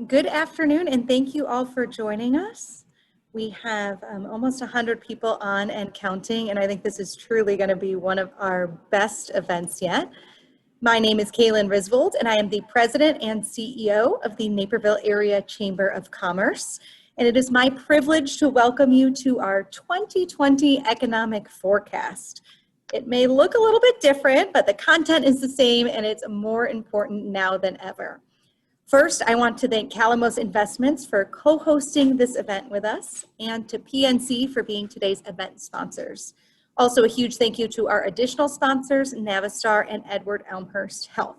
Good afternoon, and thank you all for joining us. We have almost 100 people on and counting, and I think this is truly going to be one of our best events yet. My name is Kaylin Risvold, and I am the President and CEO of the Naperville Area Chamber of Commerce. And it is my privilege to welcome you to our 2020 economic forecast. It may look a little bit different, but the content is the same, and it's more important now than ever. First, I want to thank Calamos Investments for co-hosting this event with us, and to PNC for being today's event sponsors. Also, a huge thank you to our additional sponsors, Navistar and Edward Elmhurst Health.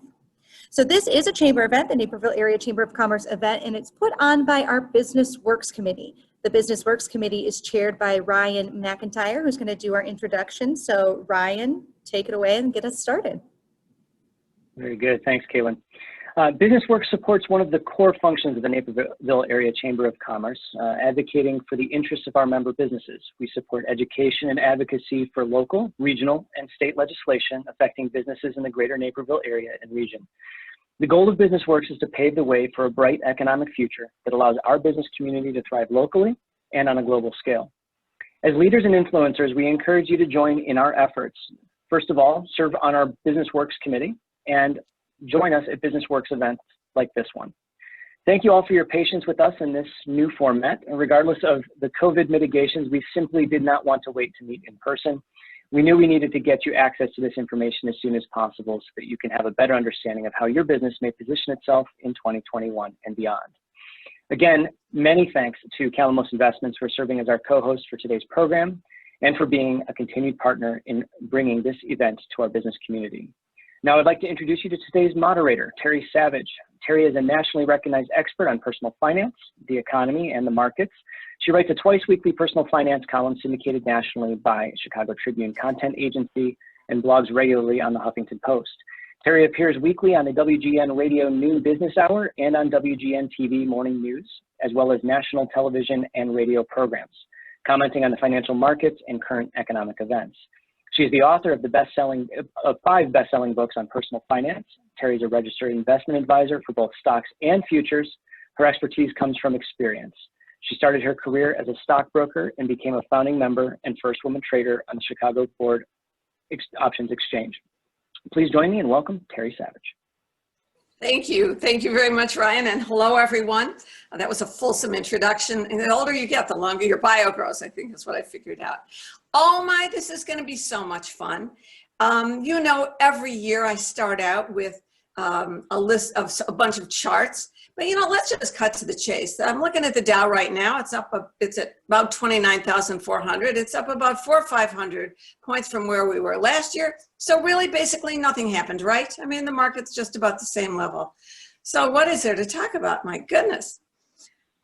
So this is a chamber event, the Naperville Area Chamber of Commerce event, and it's put on by our Business Works Committee. The Business Works Committee is chaired by Ryan McIntyre, who's going to do our introduction. So Ryan, take it away and get us started. Very good. Thanks, Kaylin. Business Works supports one of the core functions of the Naperville Area Chamber of Commerce, advocating for the interests of our member businesses. We support education and advocacy for local, regional, and state legislation affecting businesses in the greater Naperville area and region. The goal of Business Works is to pave the way for a bright economic future that allows our business community to thrive locally and on a global scale. As leaders and influencers, we encourage you to join in our efforts. First of all, serve on our Business Works Committee and join us at Business Works events like this one. Thank you all for your patience with us in this new format. And regardless of the COVID mitigations, we simply did not want to wait to meet in person. We knew we needed to get you access to this information as soon as possible so that you can have a better understanding of how your business may position itself in 2021 and beyond. Again, many thanks to Calamos Investments for serving as our co-host for today's program and for being a continued partner in bringing this event to our business community. Now I'd like to introduce you to today's moderator, Terry Savage. Terry is a nationally recognized expert on personal finance, the economy, and the markets. She writes a twice-weekly personal finance column syndicated nationally by Chicago Tribune Content Agency and blogs regularly on the Huffington Post. Terry appears weekly on the WGN Radio Noon Business Hour and on WGN TV Morning News, as well as national television and radio programs, commenting on the financial markets and current economic events. She is the author of of 5 best-selling books on personal finance. Terry is a registered investment advisor for both stocks and futures. Her expertise comes from experience. She started her career as a stockbroker and became a founding member and first woman trader on the Chicago Board Options Exchange. Please join me and welcome Terry Savage. Thank you. Thank you very much, Ryan, and hello, everyone. That was a fulsome introduction. And the older you get, the longer your bio grows, I think is what I figured out. Oh my, this is going to be so much fun. You know, every year I start out with a list of a bunch of charts, but you know, let's just cut to the chase. I'm looking at the Dow right now. It's at about 29,400. It's up about 400 or 500 points from where we were last year. So really, basically nothing happened, right? I mean, the market's just about the same level. So what is there to talk about? My goodness,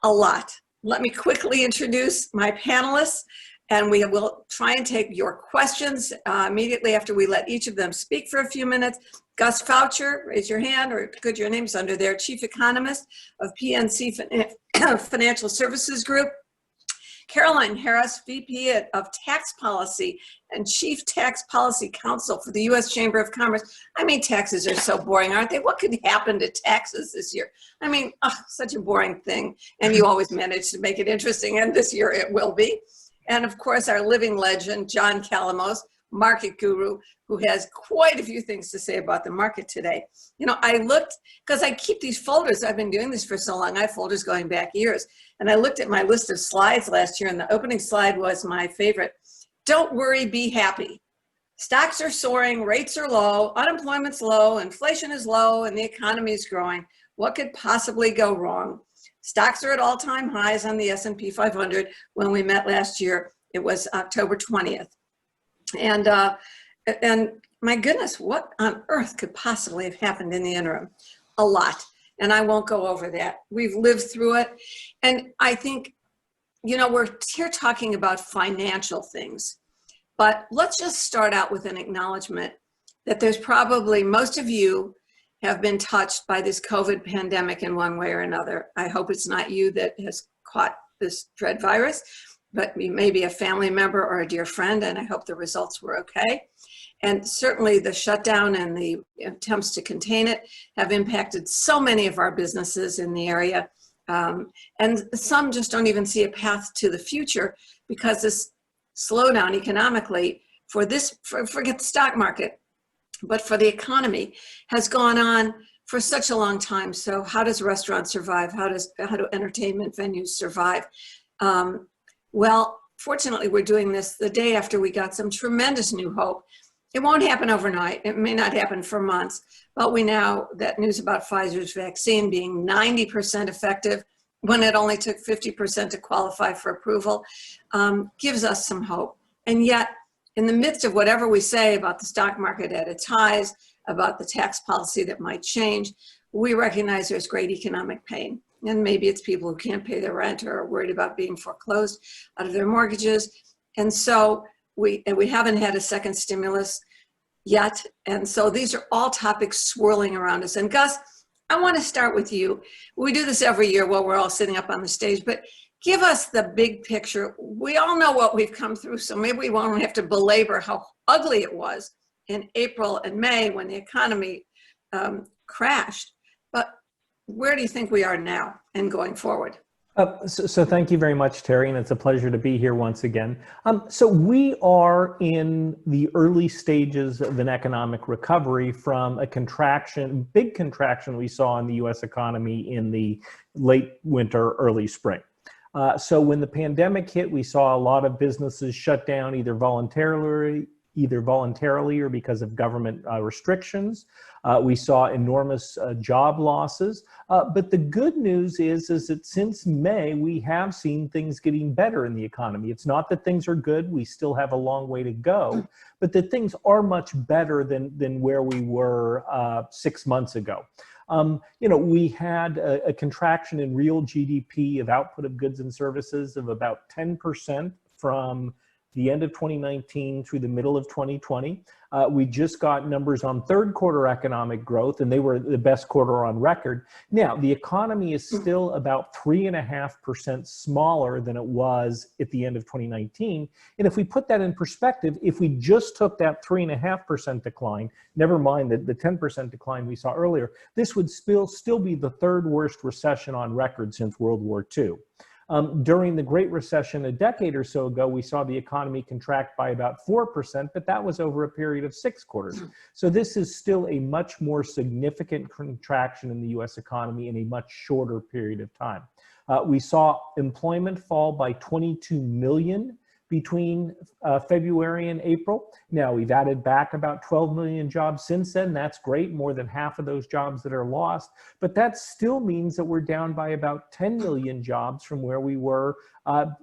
a lot. Let me quickly introduce my panelists, and we will try and take your questions immediately after we let each of them speak for a few minutes. Gus Faucher, raise your hand, or good, your name's under there, Chief Economist of PNC Financial Services Group. Caroline Harris, VP of Tax Policy and Chief Tax Policy Counsel for the U.S. Chamber of Commerce. I mean, taxes are so boring, aren't they? What could happen to taxes this year? I mean, such a boring thing. And you always manage to make it interesting, and this year it will be. And of course, our living legend, John Calamos, market guru, who has quite a few things to say about the market today. You know, I looked, because I keep these folders, I've been doing this for so long, I have folders going back years, and I looked at my list of slides last year, and the opening slide was my favorite. Don't worry, be happy. Stocks are soaring, rates are low, unemployment's low, inflation is low, and the economy is growing. What could possibly go wrong? Stocks are at all-time highs on the S&P 500. When we met last year, it was October 20th. And my goodness, what on earth could possibly have happened in the interim? A lot. And I won't go over that. We've lived through it. And I think, you know, we're here talking about financial things. But let's just start out with an acknowledgement that there's probably, most of you have been touched by this COVID pandemic in one way or another. I hope it's not you that has caught this dread virus, but maybe a family member or a dear friend, and I hope the results were okay. And certainly the shutdown and the attempts to contain it have impacted so many of our businesses in the area. And some just don't even see a path to the future because this slowdown economically forget the stock market, but for the economy has gone on for such a long time. So how does restaurants survive? How do entertainment venues survive? Well, fortunately, we're doing this the day after we got some tremendous new hope. It won't happen overnight. It may not happen for months, but we now, that news about Pfizer's vaccine being 90% effective when it only took 50% to qualify for approval, gives us some hope. And yet, in the midst of whatever we say about the stock market at its highs, about the tax policy that might change, we recognize there's great economic pain. And maybe it's people who can't pay their rent or are worried about being foreclosed out of their mortgages. And so we haven't had a second stimulus yet. And so these are all topics swirling around us. And Gus, I want to start with you. We do this every year while we're all sitting up on the stage, but give us the big picture. We all know what we've come through, so maybe we won't have to belabor how ugly it was in April and May when the economy crashed. But where do you think we are now and going forward? So thank you very much, Terry, and it's a pleasure to be here once again. So we are in the early stages of an economic recovery from a big contraction we saw in the U.S. economy in the late winter, early spring. So when the pandemic hit, we saw a lot of businesses shut down either voluntarily or because of government restrictions. We saw enormous job losses. But the good news is that since May, we have seen things getting better in the economy. It's not that things are good. We still have a long way to go, but that things are much better than where we were 6 months ago. We had a contraction in real GDP of output of goods and services of about 10% from the end of 2019 through the middle of 2020. We just got numbers on third quarter economic growth, and they were the best quarter on record. Now, the economy is still about 3.5% smaller than it was at the end of 2019. And if we put that in perspective, if we just took that 3.5% decline, never mind the 10% decline we saw earlier, this would still be the third worst recession on record since World War II. During the Great Recession a decade or so ago, we saw the economy contract by about 4%, but that was over a period of 6 quarters. So this is still a much more significant contraction in the US economy in a much shorter period of time. We saw employment fall by 22 million between February and April. Now, we've added back about 12 million jobs since then. That's great, more than half of those jobs that are lost. But that still means that we're down by about 10 million jobs from where we were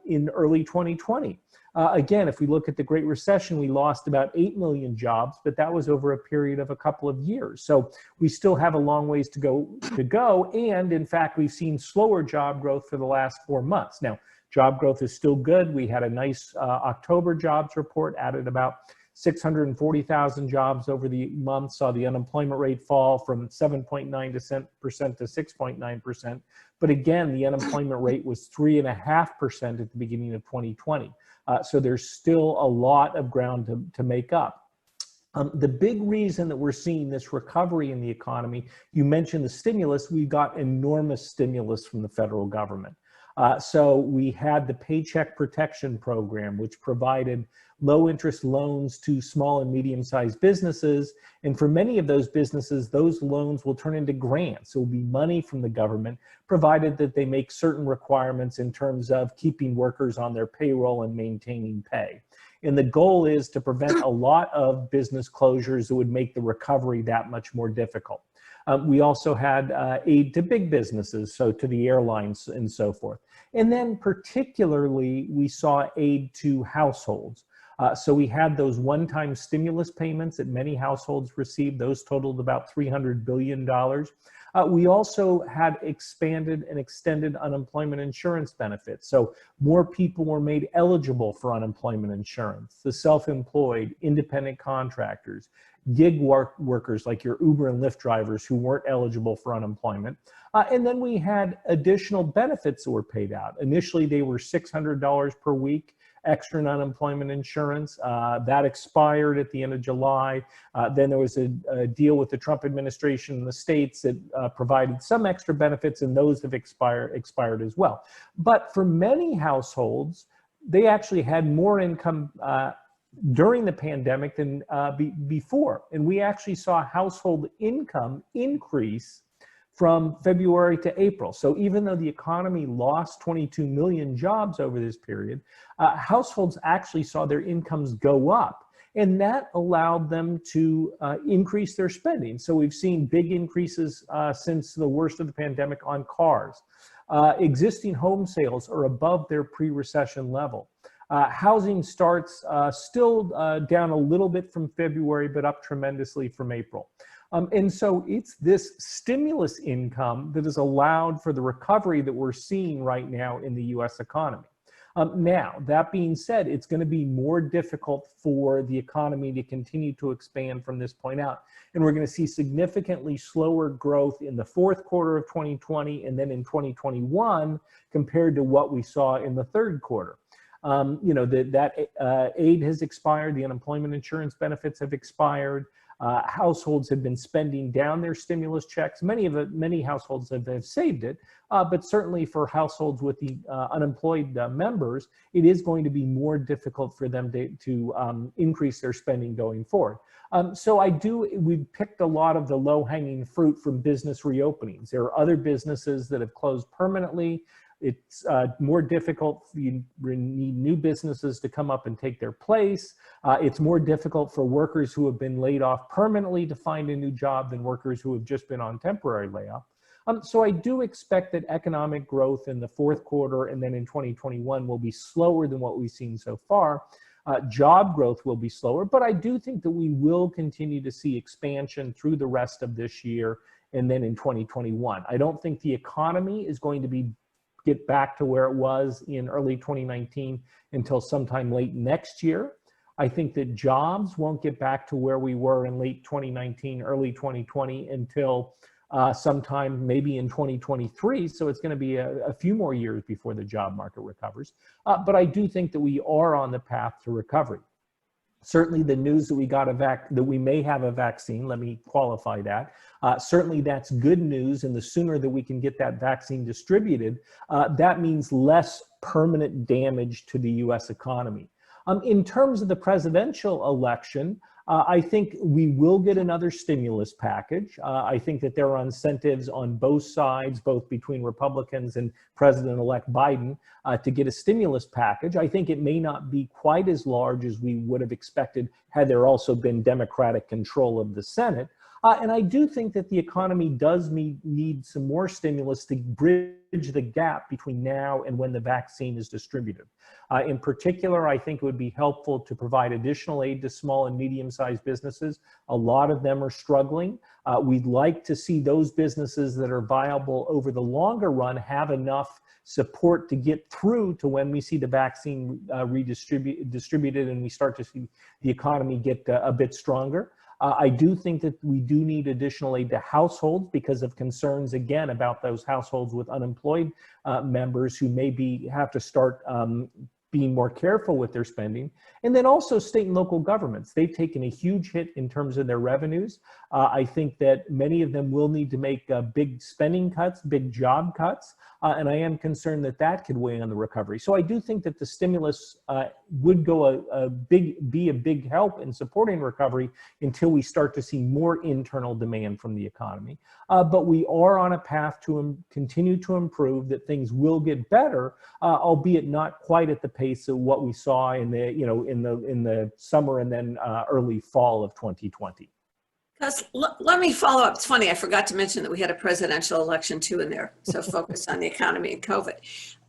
in early 2020. Again, if we look at the Great Recession, we lost about 8 million jobs, but that was over a period of a couple of years. So we still have a long ways to go. And in fact, we've seen slower job growth for the last 4 months. Now, job growth is still good. We had a nice October jobs report, added about 640,000 jobs over the month, saw the unemployment rate fall from 7.9% to 6.9%. But again, the unemployment rate was 3.5% at the beginning of 2020. So there's still a lot of ground to make up. The big reason that we're seeing this recovery in the economy, you mentioned the stimulus, we got enormous stimulus from the federal government. So we had the Paycheck Protection Program, which provided low interest loans to small and medium-sized businesses. And for many of those businesses, those loans will turn into grants. So it will be money from the government, provided that they make certain requirements in terms of keeping workers on their payroll and maintaining pay. And the goal is to prevent a lot of business closures that would make the recovery that much more difficult. We also had aid to big businesses, so to the airlines and so forth. And then particularly, we saw aid to households. So we had those one-time stimulus payments that many households received. Those totaled about $300 billion. We also had expanded and extended unemployment insurance benefits. So more people were made eligible for unemployment insurance. The self-employed, independent contractors, gig workers like your Uber and Lyft drivers who weren't eligible for unemployment. And then we had additional benefits that were paid out. Initially, they were $600 per week. extra and unemployment insurance. That expired at the end of July. Then there was a deal with the Trump administration in the states that provided some extra benefits, and those have expired as well. But for many households, they actually had more income during the pandemic than before. And we actually saw household income increase from February to April. So even though the economy lost 22 million jobs over this period, households actually saw their incomes go up. And that allowed them to increase their spending. So we've seen big increases since the worst of the pandemic on cars. Existing home sales are above their pre-recession level. Housing starts still down a little bit from February, but up tremendously from April. And so it's this stimulus income that has allowed for the recovery that we're seeing right now in the US economy. Now, that being said, it's going to be more difficult for the economy to continue to expand from this point out. And we're going to see significantly slower growth in the fourth quarter of 2020 and then in 2021 compared to what we saw in the third quarter. You know, that aid has expired, the unemployment insurance benefits have expired. Households have been spending down their stimulus checks. Many households have saved it, but certainly for households with the unemployed members, it is going to be more difficult for them to increase their spending going forward. So we've picked a lot of the low-hanging fruit from business reopenings. There are other businesses that have closed permanently. It's more difficult. You need new businesses to come up and take their place. It's more difficult for workers who have been laid off permanently to find a new job than workers who have just been on temporary layoff. So I do expect that economic growth in the fourth quarter and then in 2021 will be slower than what we've seen so far. Job growth will be slower, but I do think that we will continue to see expansion through the rest of this year and then in 2021. I don't think the economy is going to get back to where it was in early 2019 until sometime late next year. I think that jobs won't get back to where we were in late 2019, early 2020 until sometime maybe in 2023. So it's going to be a few more years before the job market recovers. But I do think that we are on the path to recovery. Certainly the news that we may have a vaccine, let me qualify that. Certainly that's good news, and the sooner that we can get that vaccine distributed, that means less permanent damage to the US economy. In terms of the presidential election, I think we will get another stimulus package. I think that there are incentives on both sides, both between Republicans and President-elect Biden, to get a stimulus package. I think it may not be quite as large as we would have expected had there also been Democratic control of the Senate. And I do think that the economy does need some more stimulus to bridge the gap between now and when the vaccine is distributed. In particular, I think it would be helpful to provide additional aid to small and medium-sized businesses. A lot of them are struggling. We'd like to see those businesses that are viable over the longer run have enough support to get through to when we see the vaccine distributed and we start to see the economy get a bit stronger. I do think that we do need additional aid to households because of concerns, again, about those households with unemployed members who maybe have to start being more careful with their spending. And then also state and local governments. They've taken a huge hit in terms of their revenues. I think that many of them will need to make big spending cuts, big job cuts, and I am concerned that that could weigh on the recovery. So I do think that the stimulus would be a big help in supporting recovery until we start to see more internal demand from the economy. But we are on a path to continue to improve, that things will get better, albeit not quite at the pace of what we saw in the summer and then early fall of 2020. Because let me follow up. It's funny, I forgot to mention that we had a presidential election too in there. So focus on the economy and COVID.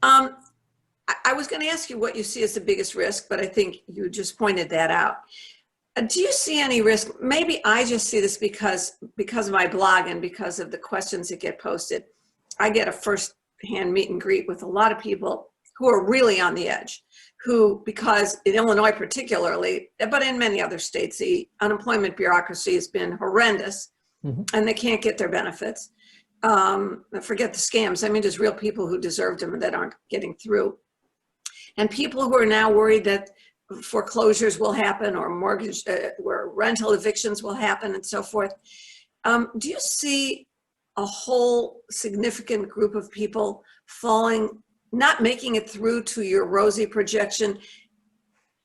I was going to ask you what you see as the biggest risk, but I think you just pointed that out. Do you see any risk? Maybe I just see this because of my blog and because of the questions that get posted. I get a first-hand meet and greet with a lot of people who are really on the edge, who, because in Illinois particularly, but in many other states, the unemployment bureaucracy has been horrendous, and they can't get their benefits. Forget the scams. I mean, just real people who deserved them that aren't getting through. and people who are now worried that foreclosures will happen or mortgage, where rental evictions will happen and so forth. Do you see a whole significant group of people not making it through to your rosy projection,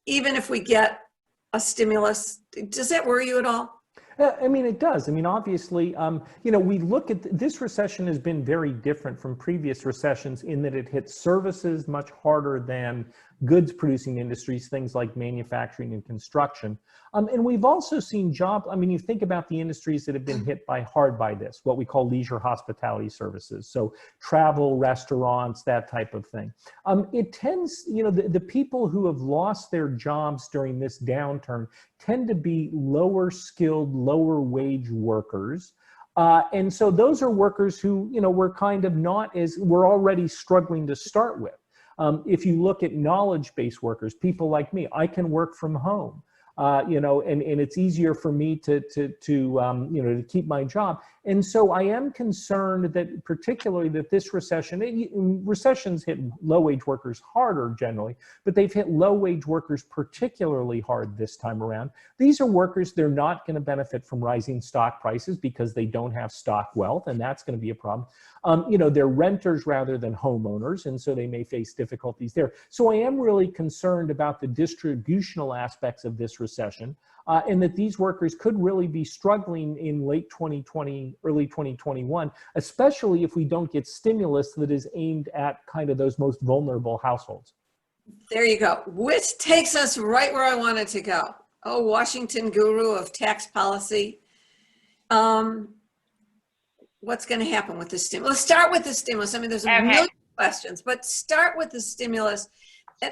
even if we get a stimulus? Does that worry you at all? I mean, it does. I mean, obviously, we look at this recession has been very different from previous recessions in that it hits services much harder than goods producing industries, things like manufacturing and construction. And we've also seen you think about the industries that have been hit hard by this, what we call leisure hospitality services. So travel, restaurants, that type of thing. It tends, the people who have lost their jobs during this downturn tend to be lower skilled, lower wage workers. And so those are workers who, we're kind of we're already struggling to start with. If you look at knowledge-based workers, people like me, I can work from home. And it's easier for me to keep my job. And so I am concerned that particularly that this recessions hit low-wage workers harder generally, but they've hit low-wage workers particularly hard this time around. These are workers, they're not going to benefit from rising stock prices because they don't have stock wealth, and that's going to be a problem. They're renters rather than homeowners, and so they may face difficulties there. So I am really concerned about the distributional aspects of this recession, and that these workers could really be struggling in late 2020, early 2021, especially if we don't get stimulus that is aimed at kind of those most vulnerable households. There you go, which takes us right where I wanted to go. Oh, Washington guru of tax policy. What's going to happen with the stimulus? Let's start with the stimulus. I mean, there's a million questions, but start with the stimulus.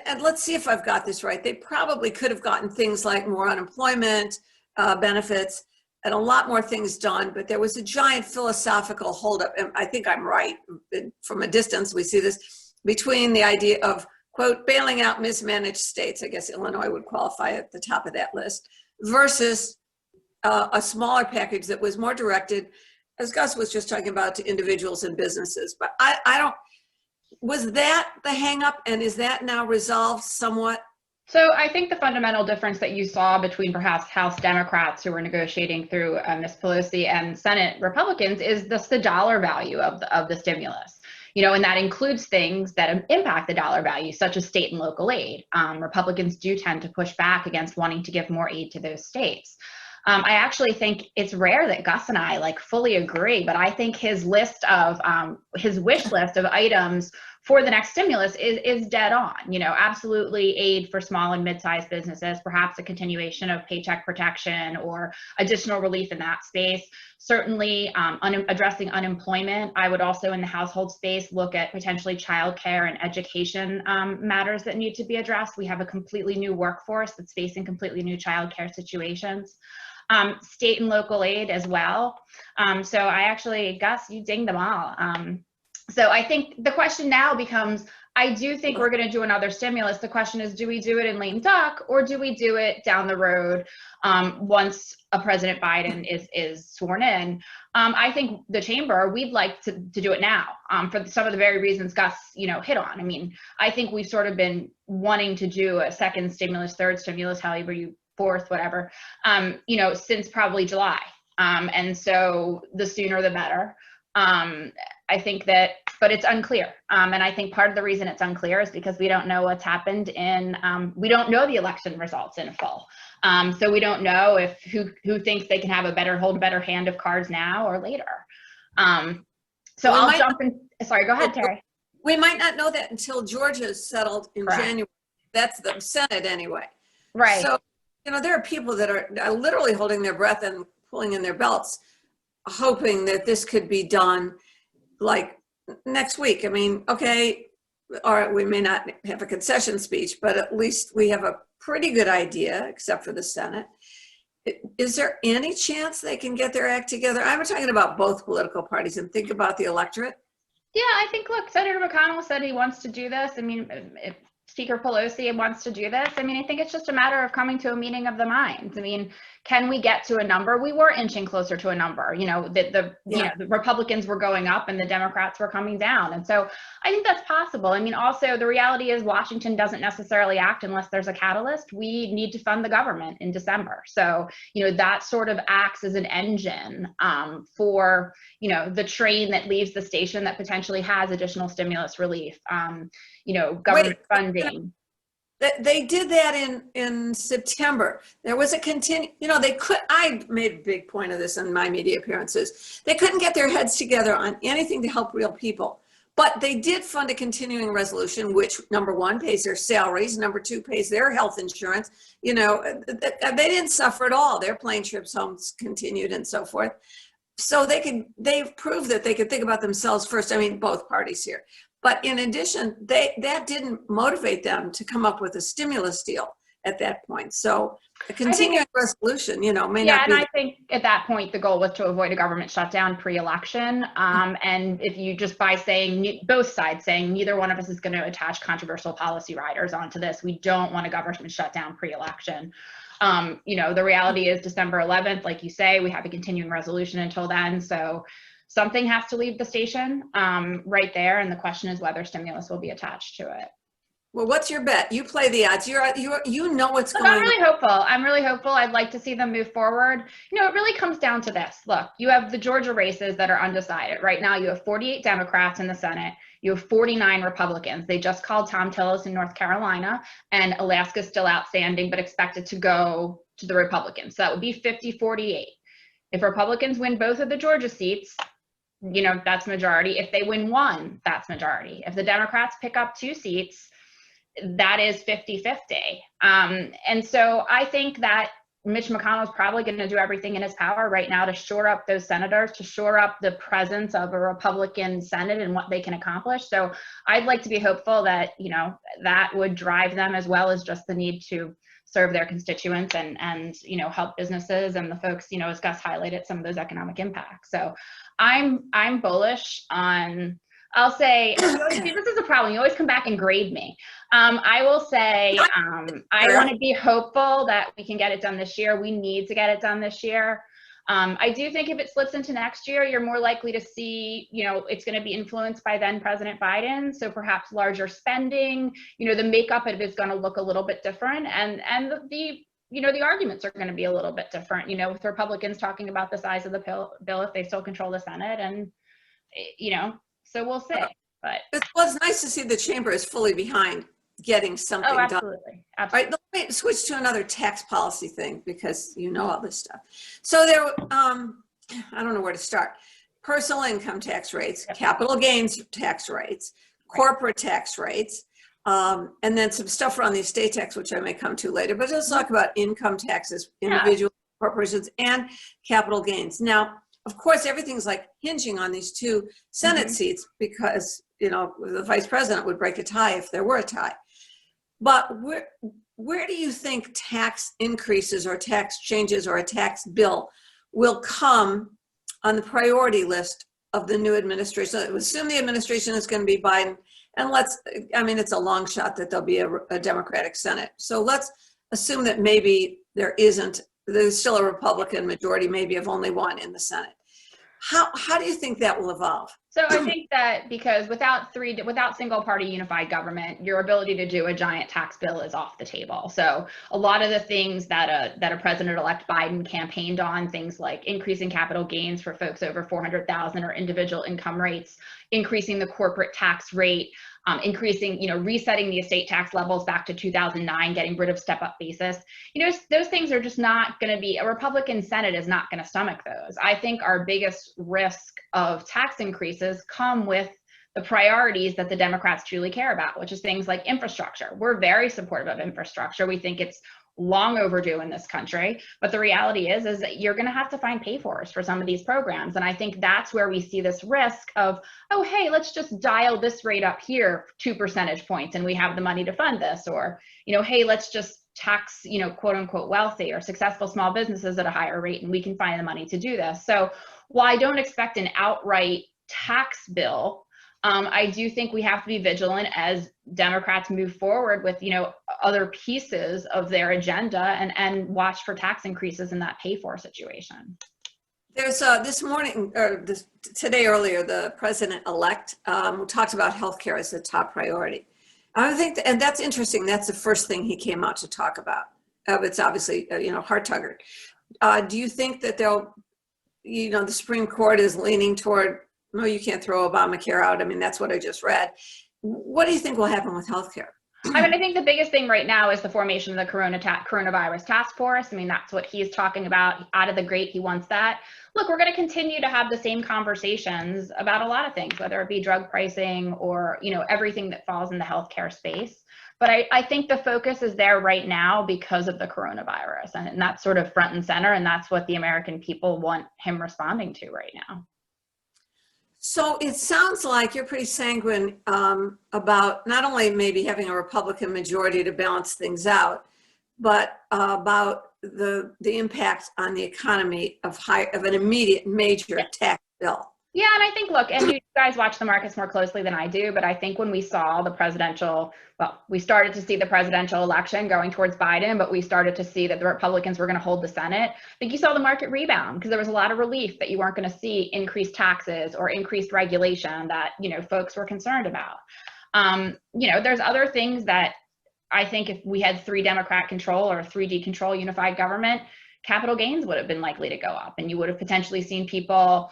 And let's see if I've got this right. They probably could have gotten things like more unemployment benefits and a lot more things done, but there was a giant philosophical holdup, and I think I'm right. From a distance, we see this between the idea of, quote, bailing out mismanaged states, I guess Illinois would qualify at the top of that list, versus a smaller package that was more directed, as Gus was just talking about, to individuals and businesses. But was that the hang up, and is that now resolved somewhat? So I think the fundamental difference that you saw between perhaps House Democrats who were negotiating through Ms. Pelosi and Senate Republicans is the dollar value of the stimulus. And that includes things that impact the dollar value, such as state and local aid. Republicans do tend to push back against wanting to give more aid to those states. I actually think it's rare that Gus and I fully agree, but I think his his wish list of items for the next stimulus is dead on. Absolutely aid for small and mid-sized businesses, perhaps a continuation of paycheck protection or additional relief in that space. Certainly addressing unemployment. I would also, in the household space, look at potentially childcare and education matters that need to be addressed. We have a completely new workforce that's facing completely new childcare situations. State and local aid as well. So I actually, Gus, you dinged them all. So I think the question now becomes, I do think we're going to do another stimulus. The question is, do we do it in lame duck, or do we do it down the road once President Biden is sworn in? I think the chamber, we'd like to do it now for some of the very reasons Gus, hit on. I mean, I think we've sort of been wanting to do a second stimulus, third stimulus, however you fourth, whatever, since probably July. And so the sooner the better. I think that, but it's unclear. And I think part of the reason it's unclear is because we don't know what's happened we don't know the election results in full. So we don't know if who thinks they can have a better hand of cards now or later. So I'll jump in. Sorry, go ahead, Terry. We might not know that until Georgia's settled in Correct. January. That's the Senate anyway. Right. So, there are people that are literally holding their breath and pulling in their belts, hoping that this could be done next week. I mean, okay, all right, we may not have a concession speech, but at least we have a pretty good idea, except for the Senate. Is there any chance they can get their act together? I'm talking about both political parties, and think about the electorate. Yeah, I think, look, Senator McConnell said he wants to do this. I mean, if Speaker Pelosi wants to do this, I mean, I think it's just a matter of coming to a meeting of the minds. I mean, can we get to a number? We were inching closer to a number, you know, the Republicans were going up and the Democrats were coming down. And so I think that's possible. I mean, also the reality is Washington doesn't necessarily act unless there's a catalyst. We need to fund the government in December. So, you know, that sort of acts as an engine for, you know, the train that leaves the station that potentially has additional stimulus relief, you know, government funding. They did that in September. There was a you know, I made a big point of this in my media appearances. They couldn't get their heads together on anything to help real people. But they did fund a continuing resolution, which number one, pays their salaries. Number two, pays their health insurance. You know, they didn't suffer at all. Their plane trips home continued and so forth. So they've proved that they could think about themselves first. I mean, both parties here. But in addition, that didn't motivate them to come up with a stimulus deal at that point. So a continuing resolution, you know, may not be. Yeah, and I think at that point, the goal was to avoid a government shutdown pre-election. And if you just by saying, both sides saying, neither one of us is going to attach controversial policy riders onto this, we don't want a government shutdown pre-election. You know, the reality is December 11th, like you say, we have a continuing resolution until then. So something has to leave the station right there. And the question is whether stimulus will be attached to it. Well, what's your bet? You play the odds. You know what's going on. I'm really hopeful. I'm really hopeful. I'd like to see them move forward. You know, it really comes down to this. Look, you have the Georgia races that are undecided. Right now, you have 48 Democrats in the Senate. You have 49 Republicans. They just called Tom Tillis in North Carolina, and Alaska's still outstanding, but expected to go to the Republicans. So that would be 50-48. If Republicans win both of the Georgia seats, you know, that's majority. If they win one, that's majority. If the Democrats pick up 2 seats, that is 50-50. And so I think that Mitch McConnell is probably going to do everything in his power right now to shore up those senators, to shore up the presence of a Republican Senate and what they can accomplish. So I'd like to be hopeful that, you know, that would drive them, as well as just the need to serve their constituents and you know, help businesses and the folks, you know, as Gus highlighted, some of those economic impacts. So I'm bullish on, I'll say, this is a problem. You always come back and grade me. I will say, I want to be hopeful that we can get it done this year. We need to get it done this year. I do think if it slips into next year, you're more likely to see, you know, it's going to be influenced by then President Biden. So perhaps larger spending, you know, the makeup of it is going to look a little bit different. And the you know, the arguments are going to be a little bit different, you know, with Republicans talking about the size of the bill if they still control the Senate. And, you know, so we'll see. But well, it's nice to see the chamber is fully behind getting something done. Absolutely. All right, let me switch to another tax policy thing, because you know all this stuff. So there, I don't know where to start. Personal income tax rates, capital gains tax rates, corporate tax rates, and then some stuff around the estate tax, which I may come to later. But let's talk about income taxes, individual corporations, and capital gains. Now, of course, everything's like hinging on these 2 Senate seats, because, you know, the vice president would break a tie if there were a tie. But where do you think tax increases or tax changes or a tax bill will come on the priority list of the new administration? So assume the administration is going to be Biden, and I mean, it's a long shot that there'll be a Democratic Senate. So let's assume that maybe there's still a Republican majority, maybe of only 1 in the Senate. How do you think that will evolve? So I think that because without single party unified government, your ability to do a giant tax bill is off the table. So a lot of the things that a President-elect Biden campaigned on, things like increasing capital gains for folks over 400,000 or individual income rates, increasing the corporate tax rate, increasing, you know, resetting the estate tax levels back to 2009, getting rid of step-up basis. You know, those things are just not going to be, a Republican Senate is not going to stomach those. I think our biggest risk of tax increases come with the priorities that the Democrats truly care about, which is things like infrastructure. We're very supportive of infrastructure. We think it's long overdue in this country, but the reality is that you're going to have to find pay-fors for some of these programs. And I think that's where we see this risk of, oh, hey, let's just dial this rate up here 2 percentage points and we have the money to fund this. Or, you know, hey, let's just tax, you know, quote unquote wealthy or successful small businesses at a higher rate and we can find the money to do this. So while I don't expect an outright tax bill, I do think we have to be vigilant as Democrats move forward with, other pieces of their agenda and watch for tax increases in that pay-for situation. There's this morning, or today earlier, the president-elect talked about healthcare as a top priority. I think, and that's interesting. That's the first thing he came out to talk about. It's obviously, heart-tugger. Do you think that the Supreme Court is leaning toward, no, you can't throw Obamacare out? I mean, that's what I just read. What do you think will happen with healthcare? I think the biggest thing right now is the formation of the coronavirus task force. I mean, that's what he's talking about out of the gate. He wants that. Look, we're going to continue to have the same conversations about a lot of things, whether it be drug pricing or, everything that falls in the healthcare space. But I think the focus is there right now because of the coronavirus, and that's sort of front and center, and that's what the American people want him responding to right now. So it sounds like you're pretty sanguine about not only maybe having a Republican majority to balance things out, but about the impact on the economy of an immediate major tax bill. Yeah, and I think, look, and you guys watch the markets more closely than I do, but I think when we saw we started to see the presidential election going towards Biden, but we started to see that the Republicans were going to hold the Senate. I think you saw the market rebound because there was a lot of relief that you weren't going to see increased taxes or increased regulation that, folks were concerned about. There's other things that I think if we had 3 Democrat control or 3D control unified government, capital gains would have been likely to go up, and you would have potentially seen people,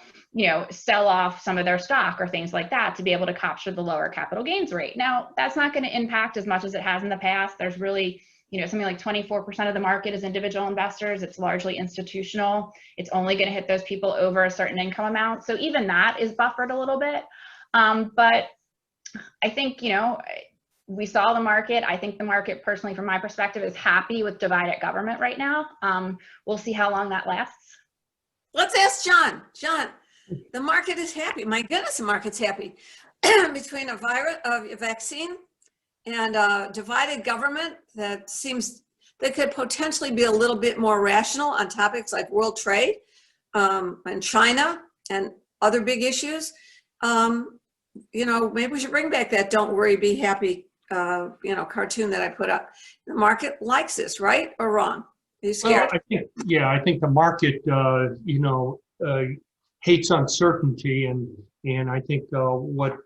sell off some of their stock or things like that to be able to capture the lower capital gains rate. Now, that's not going to impact as much as it has in the past. There's really, something like 24% of the market is individual investors. It's largely institutional. It's only going to hit those people over a certain income amount. So even that is buffered a little bit. But I think, we saw the market. I think the market, personally, from my perspective, is happy with divided government right now. We'll see how long that lasts. Let's ask John. John, the market is happy. My goodness, the market's happy. Between a vaccine and divided government that could potentially be a little bit more rational on topics like world trade and China and other big issues. Maybe we should bring back that "Don't worry, be happy" cartoon that I put up. The market likes this, right or wrong? Are you scared? Well, I think the market, hates uncertainty, and I think what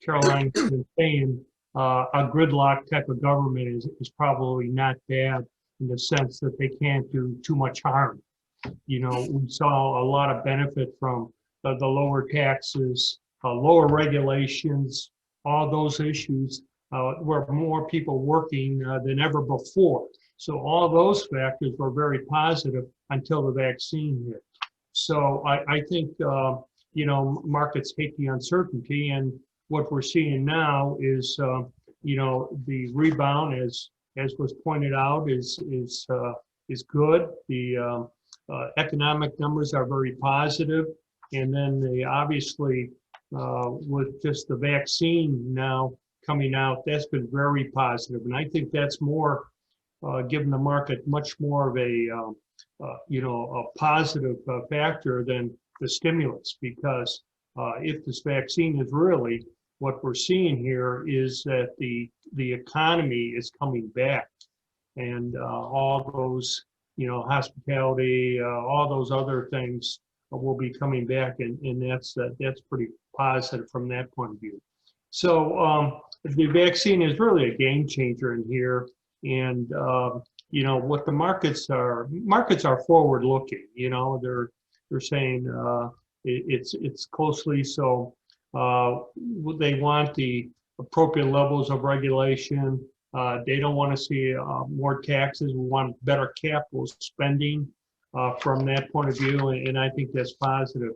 Caroline's been saying, a gridlock type of government is probably not bad in the sense that they can't do too much harm. We saw a lot of benefit from the lower taxes, lower regulations, all those issues where more people working than ever before. So all those factors were very positive until the vaccine hit. So I think, markets hate the uncertainty, and what we're seeing now is, the rebound, as was pointed out, is good. The economic numbers are very positive, and then obviously with just the vaccine now coming out, that's been very positive, and I think that's more given the market much more of a positive factor than the stimulus, because if this vaccine is really what we're seeing here is that the economy is coming back, and all those hospitality, all those other things will be coming back, and that's pretty positive from that point of view. So the vaccine is really a game changer in here, and what the markets are forward looking. They're saying it's closely so. They want the appropriate levels of regulation. They don't want to see more taxes. We want better capital spending from that point of view, and I think that's positive.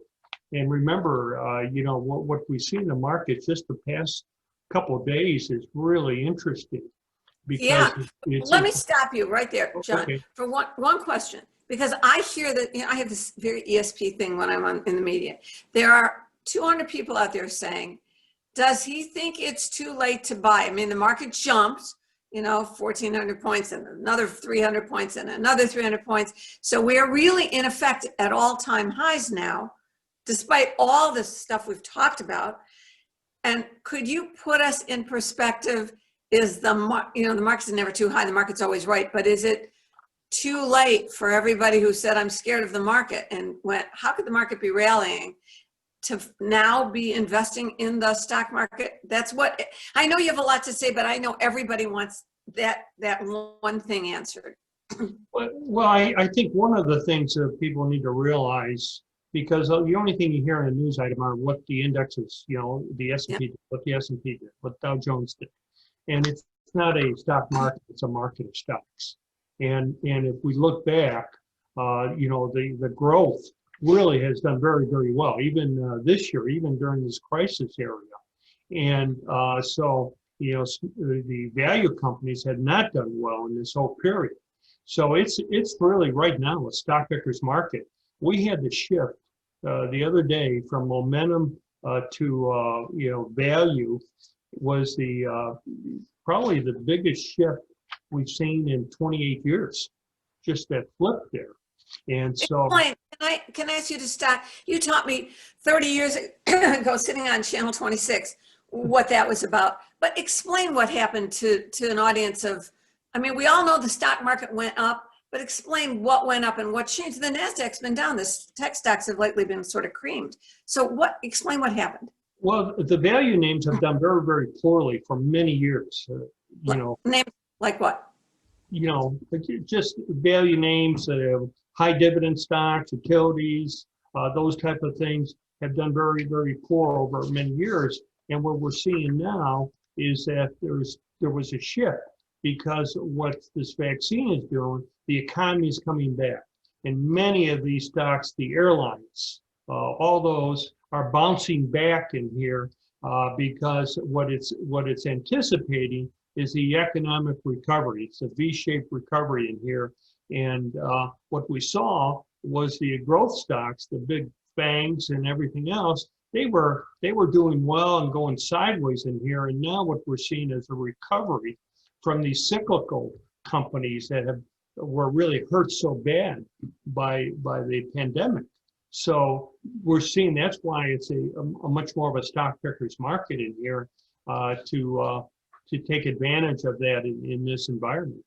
And remember, what we see in the market just the past couple of days is really interesting. Because let me stop you right there, John, okay. for one question, because I hear that I have this very ESP thing when I'm in the media. There are 200 people out there saying, does he think it's too late to buy? I mean, the market jumped, 1,400 points and another 300 points and another 300 points. So we are really in effect at all-time highs now, despite all this stuff we've talked about. And could you put us in perspective? Is the market's never too high, the market's always right, but is it too late for everybody who said, I'm scared of the market and went, how could the market be rallying, to now be investing in the stock market? That's what, I know you have a lot to say, but I know everybody wants that one thing answered. Well, I think one of the things that people need to realize, because the only thing you hear in a news item are what the indexes, the S&P, did, what the S&P did, what Dow Jones did. And it's not a stock market, it's a market of stocks. And if we look back, the growth really has done very, very well, even this year, even during this crisis area. And so the value companies had not done well in this whole period. So it's really right now a stock picker's market. We had to shift the other day from momentum to value was probably the biggest shift we've seen in 28 years. Just that flip there. And so can I ask you to stop? You taught me 30 years ago, sitting on channel 26, what that was about. But explain what happened to an audience of, we all know the stock market went up, but explain what went up and what changed. The NASDAQ's been down. The tech stocks have lately been sort of creamed. So explain what happened. Well, the value names have done very, very poorly for many years. Names like what? Just value names that have high dividend stocks, utilities, those type of things have done very, very poor over many years. And what we're seeing now is that there was a shift, because what this vaccine is doing, the economy is coming back. And many of these stocks, the airlines, all those are bouncing back in here because what it's anticipating is the economic recovery. It's a V-shaped recovery in here. And what we saw was the growth stocks, the big FANGs and everything else, they were doing well and going sideways in here. And now what we're seeing is a recovery from these cyclical companies that were really hurt so bad by the pandemic. So we're seeing that's why it's a much more of a stock picker's market in here to take advantage of that in this environment.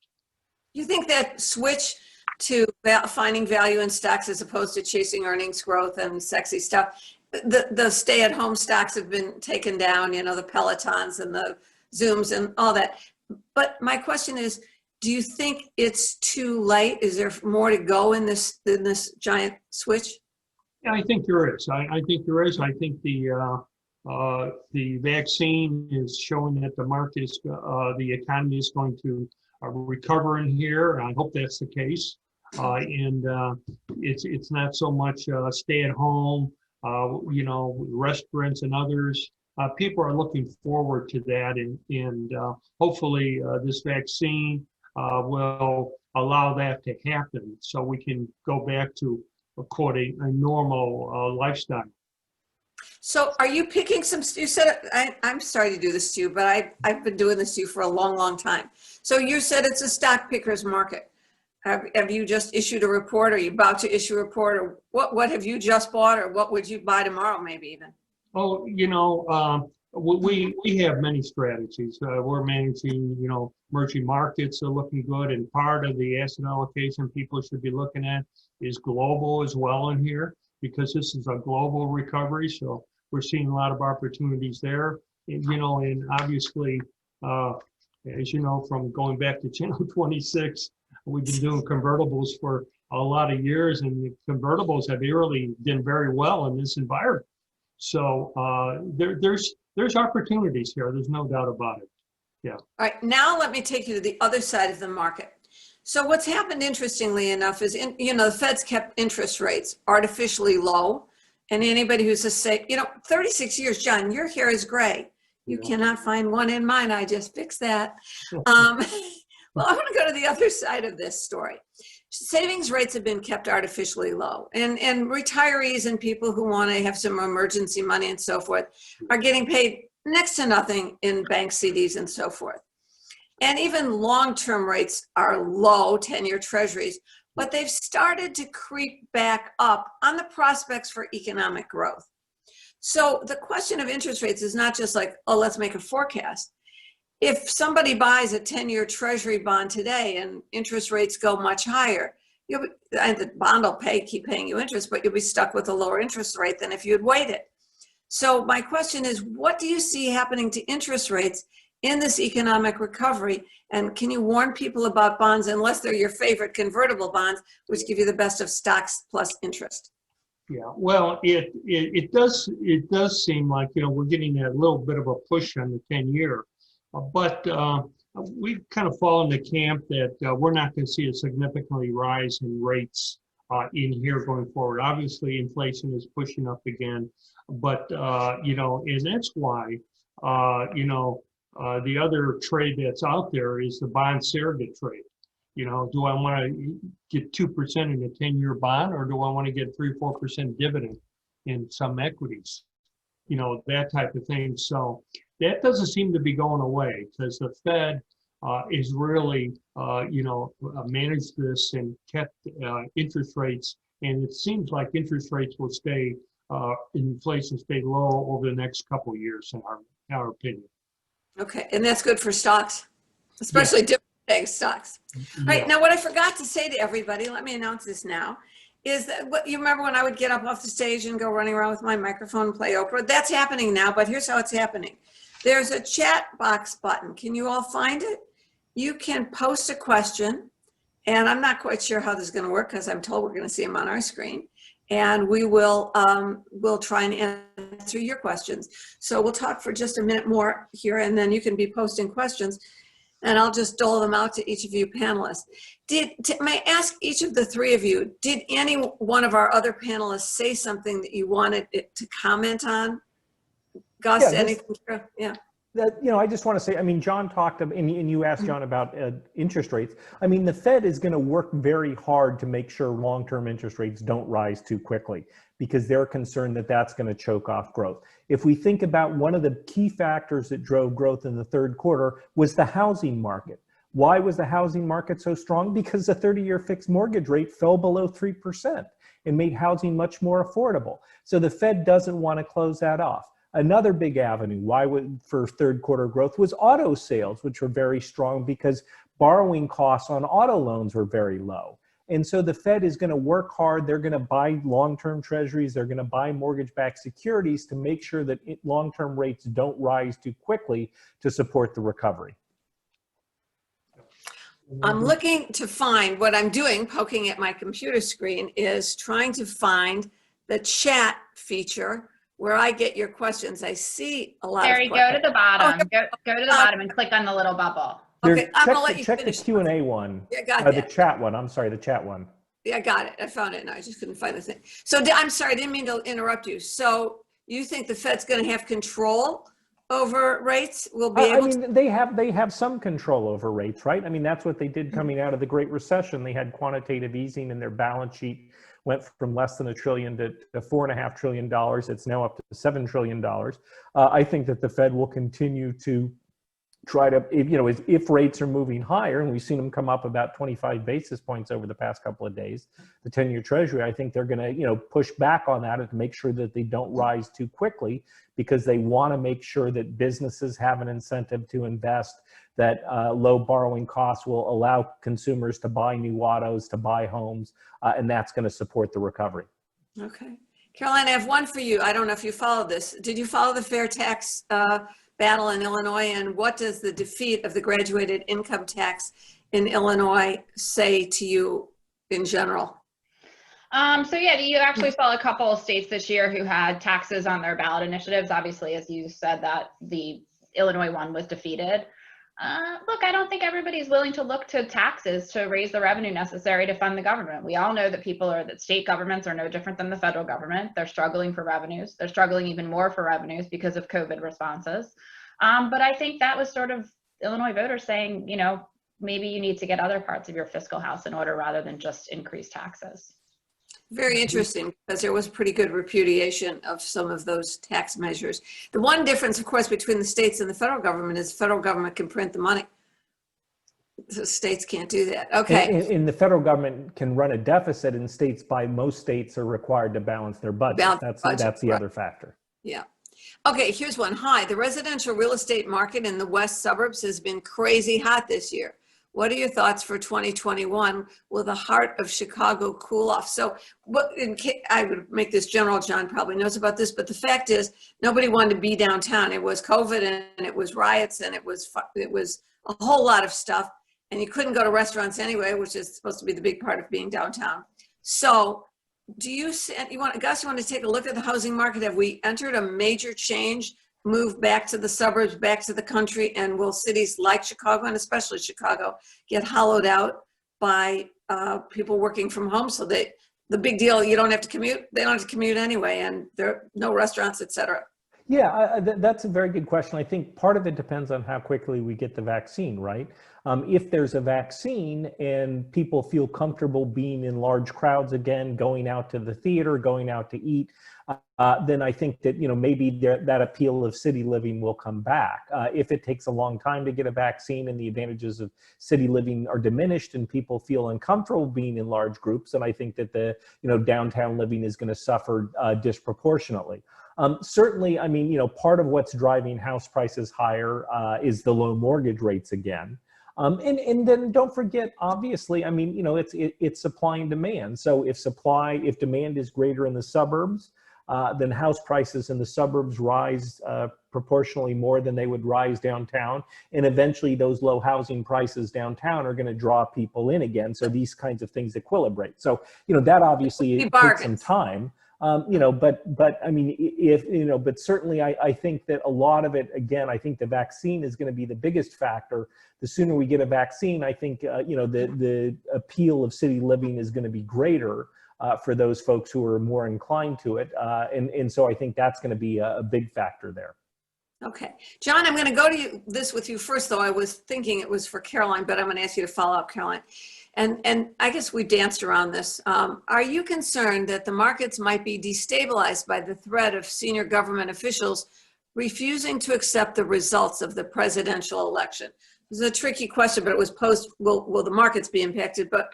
You think that switch to finding value in stocks as opposed to chasing earnings growth and sexy stuff, the stay-at-home stocks have been taken down, the Pelotons and the Zooms and all that. But my question is, do you think it's too late? Is there more to go in this giant switch? Yeah, I think there is. I think there is. I think the vaccine is showing that the market is, the economy is going to recover in here. I hope that's the case. And it's not so much stay at home, restaurants and others. People are looking forward to that, and hopefully this vaccine will allow that to happen, so we can go back to a normal lifestyle. So are you picking you said, I'm sorry to do this to you, but I've been doing this to you for a long, long time. So you said it's a stock picker's market. Have you just issued a report? Are you about to issue a report? Or what have you just bought, or what would you buy tomorrow, maybe even? Oh, we have many strategies. We're managing, emerging markets are looking good, and part of the asset allocation people should be looking at is global as well in here, because this is a global recovery. So we're seeing a lot of opportunities there. And obviously, as you know, from going back to channel 26, we've been doing convertibles for a lot of years, and the convertibles have really done very well in this environment. So there's opportunities here. There's no doubt about it. Yeah. All right. Now let me take you to the other side of the market. So what's happened, interestingly enough, is the Fed's kept interest rates artificially low, and anybody who's just say, 36 years, John, your hair is gray. You cannot find one in mine. I just fixed that. Well, I want to go to the other side of this story. Savings rates have been kept artificially low, and retirees and people who want to have some emergency money and so forth are getting paid next to nothing in bank CDs and so forth. And even long-term rates are low, 10-year treasuries, but they've started to creep back up on the prospects for economic growth. So the question of interest rates is not just like, oh, let's make a forecast. If somebody buys a 10-year treasury bond today and interest rates go much higher, and the bond will keep paying you interest, but you'll be stuck with a lower interest rate than if you had waited. So my question is, what do you see happening to interest rates in this economic recovery? And can you warn people about bonds, unless they're your favorite convertible bonds, which give you the best of stocks plus interest? Yeah, well, it does seem like, we're getting a little bit of a push on the 10-year, but we've kind of fallen the camp that we're not going to see a significantly rise in rates in here going forward. Obviously, inflation is pushing up again, but and that's why the other trade that's out there is the bond surrogate trade. Do I want to get 2% in a 10-year bond, or do I want to get 3-4% dividend in some equities? That type of thing. So that doesn't seem to be going away, because the Fed is really, managed this and kept interest rates. And it seems like interest rates will stay, inflation stay low over the next couple of years, in our opinion. Okay, and that's good for stocks, especially Yes. dividend stocks. All right, now what I forgot to say to everybody, let me announce this now, is that what you remember when I would get up off the stage and go running around with my microphone and play Oprah? That's happening now, but here's how it's happening. There's a chat box button. Can you all find it? You can post a question, and I'm not quite sure how this is going to work, because I'm told we're going to see them on our screen, and we will we'll try and answer your questions. So we'll talk for just a minute more here, and then you can be posting questions, and I'll just dole them out to each of you panelists. May I ask each of the three of you, did any one of our other panelists say something that you wanted to comment on? Gus, anything? Yeah. I just want to say, John talked, and you asked John about interest rates. The Fed is going to work very hard to make sure long-term interest rates don't rise too quickly, because they're concerned that that's going to choke off growth. If we think about one of the key factors that drove growth in the third quarter was the housing market. Why was the housing market so strong? Because the 30-year fixed mortgage rate fell below 3% and made housing much more affordable. So the Fed doesn't want to close that off. Another big avenue for third quarter growth was auto sales, which were very strong because borrowing costs on auto loans were very low. And so the Fed is going to work hard. They're going to buy long-term treasuries. They're going to buy mortgage-backed securities to make sure that long-term rates don't rise too quickly to support the recovery. I'm looking to find, what I'm doing, poking at my computer screen, is trying to find the chat feature where I get your questions. I see a lot Terry, of go to the bottom. Oh, Go to the bottom and click on the little bubble. Okay, I'm gonna let you check finish. the Q&A one. Yeah, got The that. chat one. I'm sorry, the chat one. Yeah, I got it. I found it now. I just couldn't find the thing. So I'm sorry, I didn't mean to interrupt you. So you think the Fed's going to have control over rates? We'll be able to. They have some control over rates, right? That's what they did coming out of the Great Recession. They had quantitative easing, and their balance sheet went from less than $1 trillion to $4.5 trillion. It's now up to $7 trillion. I think that the Fed will continue to try to, if rates are moving higher, and we've seen them come up about 25 basis points over the past couple of days, the 10-year Treasury, I think they're going to, push back on that and make sure that they don't rise too quickly, because they want to make sure that businesses have an incentive to invest, that low borrowing costs will allow consumers to buy new autos, to buy homes, and that's going to support the recovery. Okay. Caroline, I have one for you. I don't know if you followed this. Did you follow the fair tax battle in Illinois, and what does the defeat of the graduated income tax in Illinois say to you in general? So yeah, you actually saw a couple of states this year who had taxes on their ballot initiatives. Obviously, as you said, that the Illinois one was defeated. Look, I don't think everybody's willing to look to taxes to raise the revenue necessary to fund the government. We all know that state governments are no different than the federal government. They're struggling for revenues. They're struggling even more for revenues because of COVID responses. But I think that was sort of Illinois voters saying, maybe you need to get other parts of your fiscal house in order rather than just increase taxes. Very interesting, because there was pretty good repudiation of some of those tax measures. The one difference, of course, between the states and the federal government is the federal government can print the money. The states can't do that. Okay. And the federal government can run a deficit, and most states are required to balance their budget. That's the other factor. Yeah. Okay, here's one. Hi, the residential real estate market in the west suburbs has been crazy hot this year. What are your thoughts for 2021? Will the heart of Chicago cool off? So I would make this general, John probably knows about this, but the fact is nobody wanted to be downtown. It was COVID and it was riots and it was a whole lot of stuff. And you couldn't go to restaurants anyway, which is supposed to be the big part of being downtown. So Gus, you want to take a look at the housing market? Have we entered a major change, move back to the suburbs, back to the country, and will cities like Chicago, and especially Chicago, get hollowed out by people working from home? So the big deal, you don't have to commute, they don't have to commute anyway, and there are no restaurants, et cetera. Yeah, that's a very good question. I think part of it depends on how quickly we get the vaccine, right? If there's a vaccine and people feel comfortable being in large crowds again, going out to the theater, going out to eat, then I think that, maybe that appeal of city living will come back. If it takes a long time to get a vaccine and the advantages of city living are diminished and people feel uncomfortable being in large groups, then I think that the, downtown living is going to suffer disproportionately. Certainly, I mean, part of what's driving house prices higher is the low mortgage rates again. And then don't forget, obviously, I mean, it's supply and demand. So if demand is greater in the suburbs, then house prices in the suburbs rise proportionally more than they would rise downtown. And eventually those low housing prices downtown are going to draw people in again. So these kinds of things equilibrate. So, that obviously takes some time. But I mean, but certainly I think that a lot of it, again, I think the vaccine is going to be the biggest factor. The sooner we get a vaccine, I think, the appeal of city living is going to be greater for those folks who are more inclined to it. And so I think that's going to be a big factor there. Okay. John, I'm going to go to this with you first, though. I was thinking it was for Caroline, but I'm going to ask you to follow up, Caroline. And I guess we danced around this. Are you concerned that the markets might be destabilized by the threat of senior government officials refusing to accept the results of the presidential election? This is a tricky question, but it was posed, will the markets be impacted? But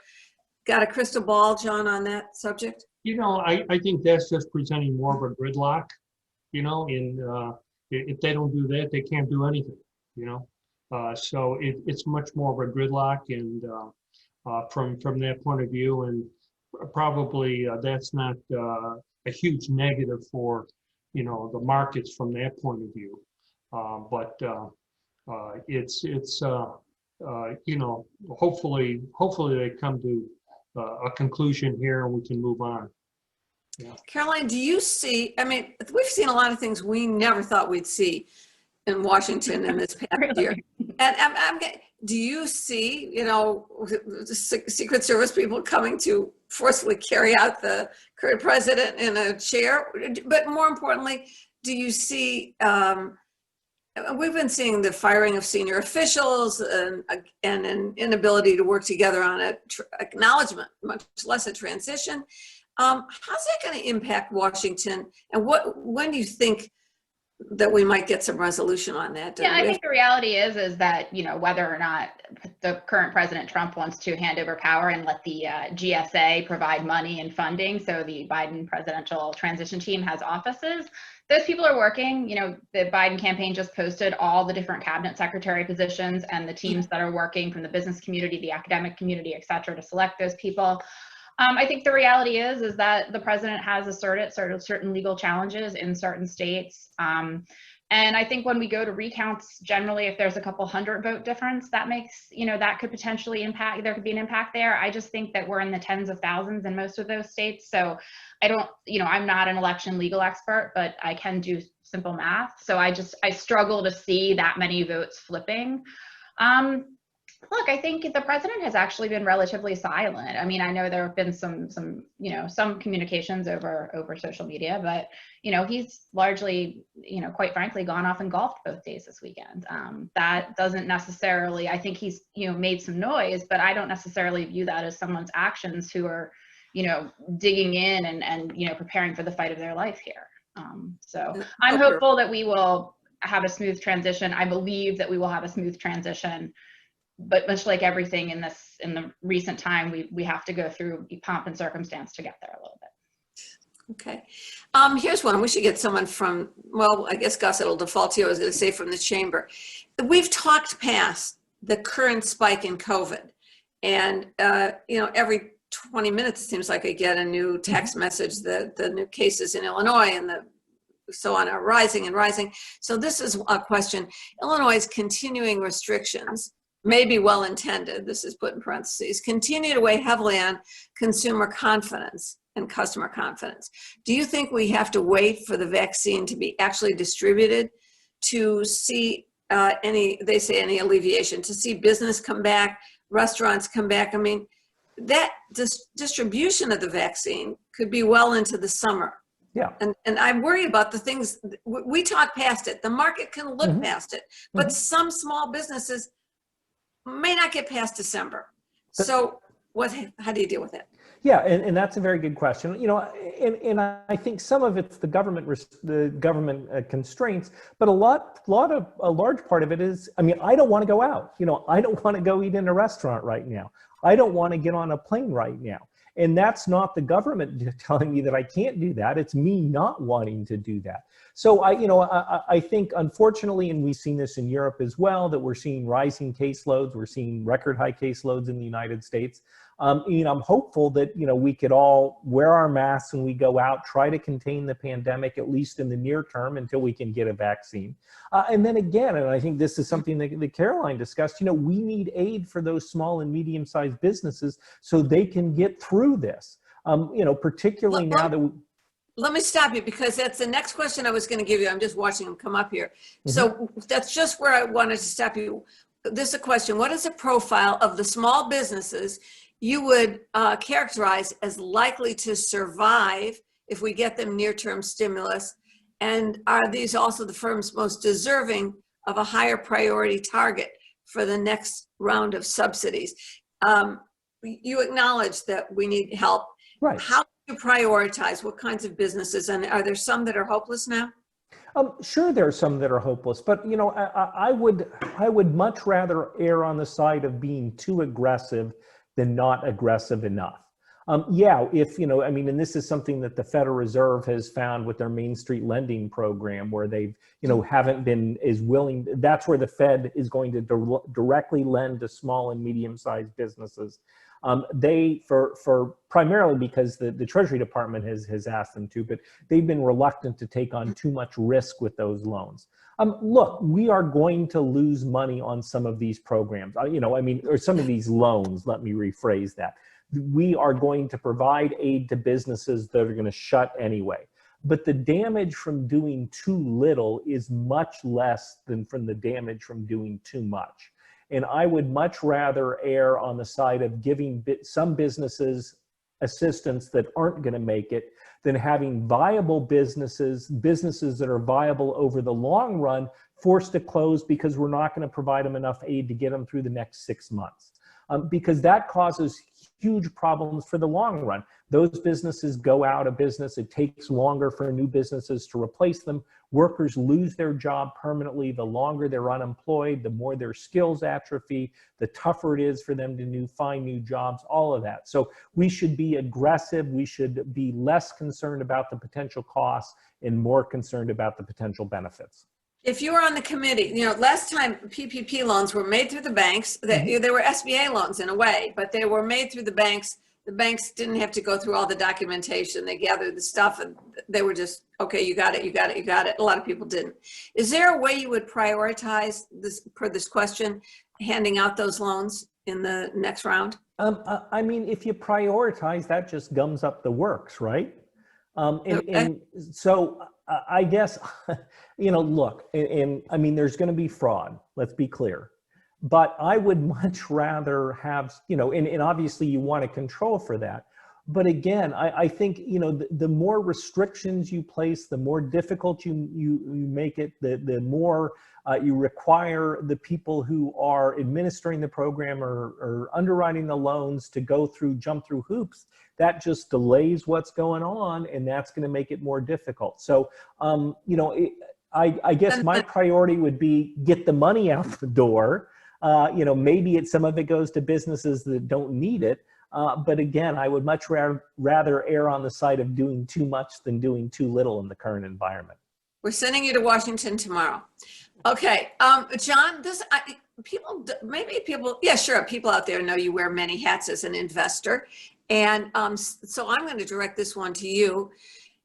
got a crystal ball, John, on that subject? I think that's just presenting more of a gridlock, if they don't do that, they can't do anything, so it's much more of a gridlock, and from that point of view, and probably that's not a huge negative for the markets from that point of view, but it's hopefully they come to a conclusion here and we can move on. Yeah. Caroline, do you see, I mean, we've seen a lot of things we never thought we'd see in Washington in this past year. And do you see, the Secret Service people coming to forcefully carry out the current president in a chair? But more importantly, do you see, we've been seeing the firing of senior officials and an inability to work together on an acknowledgement, much less a transition. How's that going to impact Washington? And when do you think that we might get some resolution on that? Yeah, I think the reality is that, whether or not the current President Trump wants to hand over power and let the GSA provide money and funding, so the Biden presidential transition team has offices, those people are working. The Biden campaign just posted all the different cabinet secretary positions and the teams that are working from the business community, the academic community, et cetera, to select those people. I think the reality is that the president has asserted certain legal challenges in certain states. And I think when we go to recounts, generally, if there's a couple hundred vote difference, that makes, that could potentially impact, there could be an impact there. I just think that we're in the tens of thousands in most of those states. So I don't, I'm not an election legal expert, but I can do simple math. So I struggle to see that many votes flipping. Look, I think the president has actually been relatively silent. I mean, I know there have been some communications over social media, but, he's largely, quite frankly, gone off and golfed both days this weekend. That doesn't necessarily, I think he's, made some noise, but I don't necessarily view that as someone's actions who are, digging in and preparing for the fight of their life here. So I'm hopeful that we will have a smooth transition. I believe that we will have a smooth transition. But much like everything in the recent time, we have to go through pomp and circumstance to get there a little bit. Okay. Here's one. We should get someone from, well, I guess Gus, it'll default to you. I was going to say from the chamber. We've talked past the current spike in COVID. And, every 20 minutes, it seems like I get a new text message that the new cases in Illinois and so on are rising and rising. So this is a question. Illinois' continuing restrictions may be well-intended, this is put in parentheses, continue to weigh heavily on consumer confidence and customer confidence. Do you think we have to wait for the vaccine to be actually distributed to see any alleviation, to see business come back, restaurants come back? I mean, that distribution of the vaccine could be well into the summer. Yeah. And I worry about the things, we talk past it. The market can look past it, but some small businesses may not get past December. So how do you deal with it? Yeah, and that's a very good question. And I think some of it's the government constraints, but a large part of it is, I mean, I don't want to go out. I don't want to go eat in a restaurant right now. I don't want to get on a plane right now. And that's not the government telling me that I can't do that. It's me not wanting to do that. So I think, unfortunately, and we've seen this in Europe as well, that we're seeing rising caseloads. We're seeing record high caseloads in the United States. I'm hopeful that, we could all wear our masks when we go out, try to contain the pandemic, at least in the near term, until we can get a vaccine. And then again, and I think this is something that Caroline discussed, we need aid for those small and medium-sized businesses so they can get through this, particularly now that Let me stop you, because that's the next question I was going to give you. I'm just watching them come up here. So that's just where I wanted to stop you. This is a question. What is the profile of the small businesses you would characterize as likely to survive if we get them near-term stimulus? And are these also the firms most deserving of a higher priority target for the next round of subsidies? You acknowledge that we need help. Right. How do you prioritize what kinds of businesses? And are there some that are hopeless now? Sure, there are some that are hopeless, but I would much rather err on the side of being too aggressive than not aggressive enough. And this is something that the Federal Reserve has found with their Main Street lending program, where they've, haven't been as willing. That's where the Fed is going to directly lend to small and medium-sized businesses. For primarily because the Treasury Department has asked them to, but they've been reluctant to take on too much risk with those loans. Look, we are going to lose money on some of these programs, or some of these loans, let me rephrase that. We are going to provide aid to businesses that are going to shut anyway. But the damage from doing too little is much less than from the damage from doing too much. And I would much rather err on the side of giving some businesses assistance that aren't going to make it than having viable businesses that are viable over the long run, forced to close because we're not going to provide them enough aid to get them through the next 6 months. Because that causes huge problems for the long run. Those businesses go out of business. It takes longer for new businesses to replace them. Workers lose their job permanently. The longer they're unemployed, the more their skills atrophy, the tougher it is for them to find new jobs, all of that. So we should be aggressive. We should be less concerned about the potential costs and more concerned about the potential benefits. If you were on the committee, last time PPP loans were made through the banks, they were SBA loans in a way, but they were made through the banks. The banks didn't have to go through all the documentation. They gathered the stuff and they were just, okay, you got it, you got it, you got it. A lot of people didn't. Is there a way you would prioritize this, per this question, handing out those loans in the next round? If you prioritize, that just gums up the works, right? So I guess, look, there's going to be fraud, let's be clear. But I would much rather have, and obviously you want to control for that. But again, I think, the more restrictions you place, the more difficult you make it, the more you require the people who are administering the program or underwriting the loans to jump through hoops. That just delays what's going on, and that's going to make it more difficult. So, I guess my priority would be get the money out the door. Maybe some of it goes to businesses that don't need it. But again, I would much rather err on the side of doing too much than doing too little in the current environment. We're sending you to Washington tomorrow. Okay, John, yeah, sure, people out there know you wear many hats as an investor. And so I'm going to direct this one to you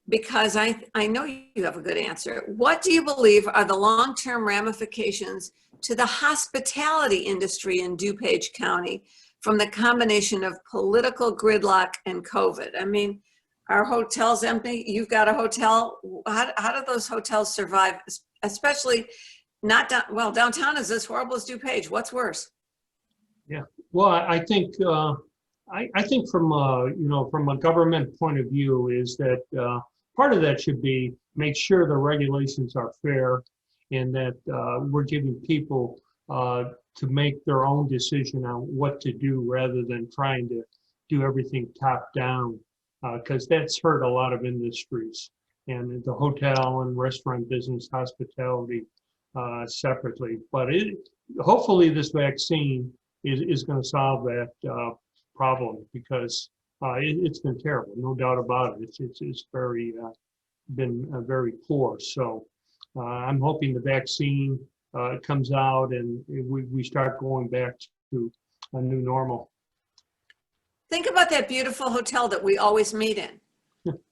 because I know you have a good answer. What do you believe are the long-term ramifications to the hospitality industry in DuPage County from the combination of political gridlock and COVID? I mean, are hotels empty? You've got a hotel. How do those hotels survive, especially not downtown is as horrible as DuPage. What's worse? Yeah, well, I think from from a government point of view is that part of that should be make sure the regulations are fair and that we're giving people to make their own decision on what to do rather than trying to do everything top down, because that's hurt a lot of industries and the hotel and restaurant business, hospitality separately. But hopefully this vaccine is going to solve that problem, because it's been terrible, no doubt about it. It's been very poor. So I'm hoping the vaccine comes out and we start going back to a new normal. Think about that beautiful hotel that we always meet in,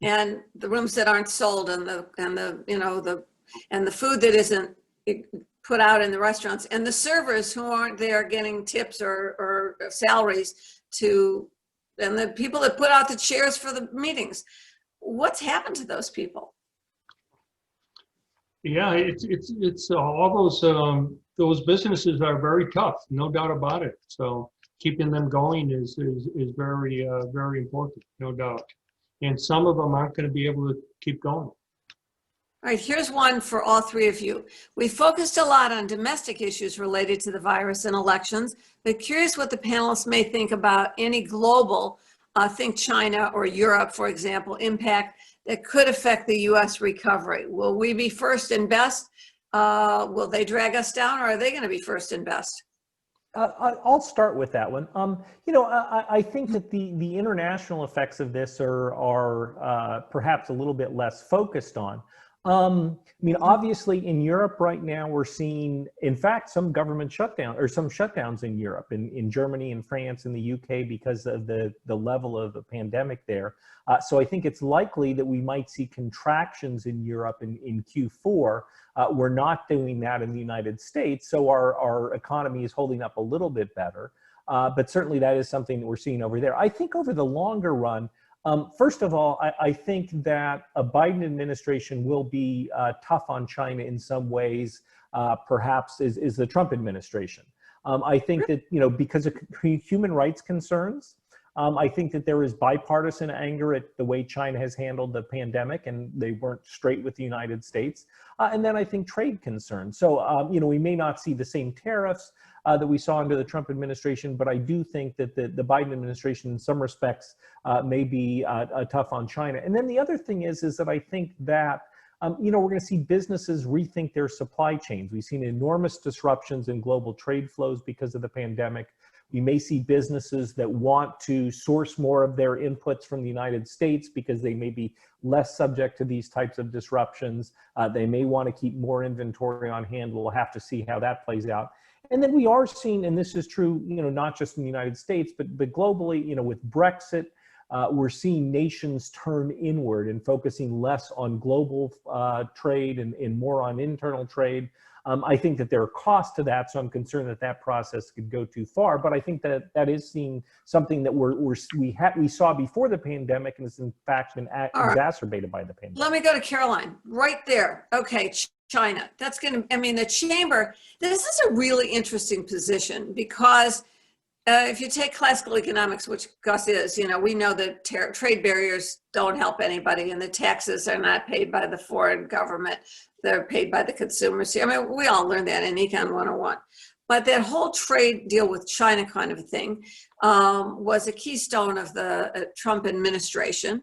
and the rooms that aren't sold, and the food that isn't put out in the restaurants, and the servers who aren't there getting tips or salaries and the people that put out the chairs for the meetings. What's happened to those people? Yeah, it's all those businesses are very tough, no doubt about it. So keeping them going is very very important, no doubt. And some of them aren't going to be able to keep going. All right, here's one for all three of you. We focused a lot on domestic issues related to the virus and elections, but curious what the panelists may think about any global, think China or Europe, for example, impact that could affect the U.S. recovery. Will we be first and best? Will they drag us down, or are they going to be first and best? I'll start with that one. I think that the international effects of this are perhaps a little bit less focused on. I mean, obviously in Europe right now, we're seeing, in fact, some government shutdown or some shutdowns in Europe, in Germany and France and the UK because of the level of the pandemic there. So I think it's likely that we might see contractions in Europe in Q4. We're not doing that in the United States. So our economy is holding up a little bit better. But certainly that is something that we're seeing over there. I think over the longer run, first of all, I think that a Biden administration will be tough on China in some ways, perhaps is the Trump administration. I think that, because of human rights concerns, I think that there is bipartisan anger at the way China has handled the pandemic, and they weren't straight with the United States. And then I think trade concerns. So, we may not see the same tariffs that we saw under the Trump administration, but I do think that the Biden administration in some respects may be tough on China. And then the other thing is that I think that, we're going to see businesses rethink their supply chains. We've seen enormous disruptions in global trade flows because of the pandemic. We may see businesses that want to source more of their inputs from the United States because they may be less subject to these types of disruptions. They may want to keep more inventory on hand. We'll have to see how that plays out. And then we are seeing, and this is true, not just in the United States, but globally, with Brexit, we're seeing nations turn inward and focusing less on global trade and more on internal trade. I think that there are costs to that, so I'm concerned that that process could go too far. But I think that is seeing something that we saw before the pandemic, and it's in fact been exacerbated by the pandemic. Let me go to Caroline, right there. Okay, China. That's going to, the chamber, this is a really interesting position because if you take classical economics, which Gus is, we know that trade barriers don't help anybody, and the taxes are not paid by the foreign government. They're paid by the consumers. We all learned that in Econ 101. But that whole trade deal with China kind of a thing was a keystone of the Trump administration.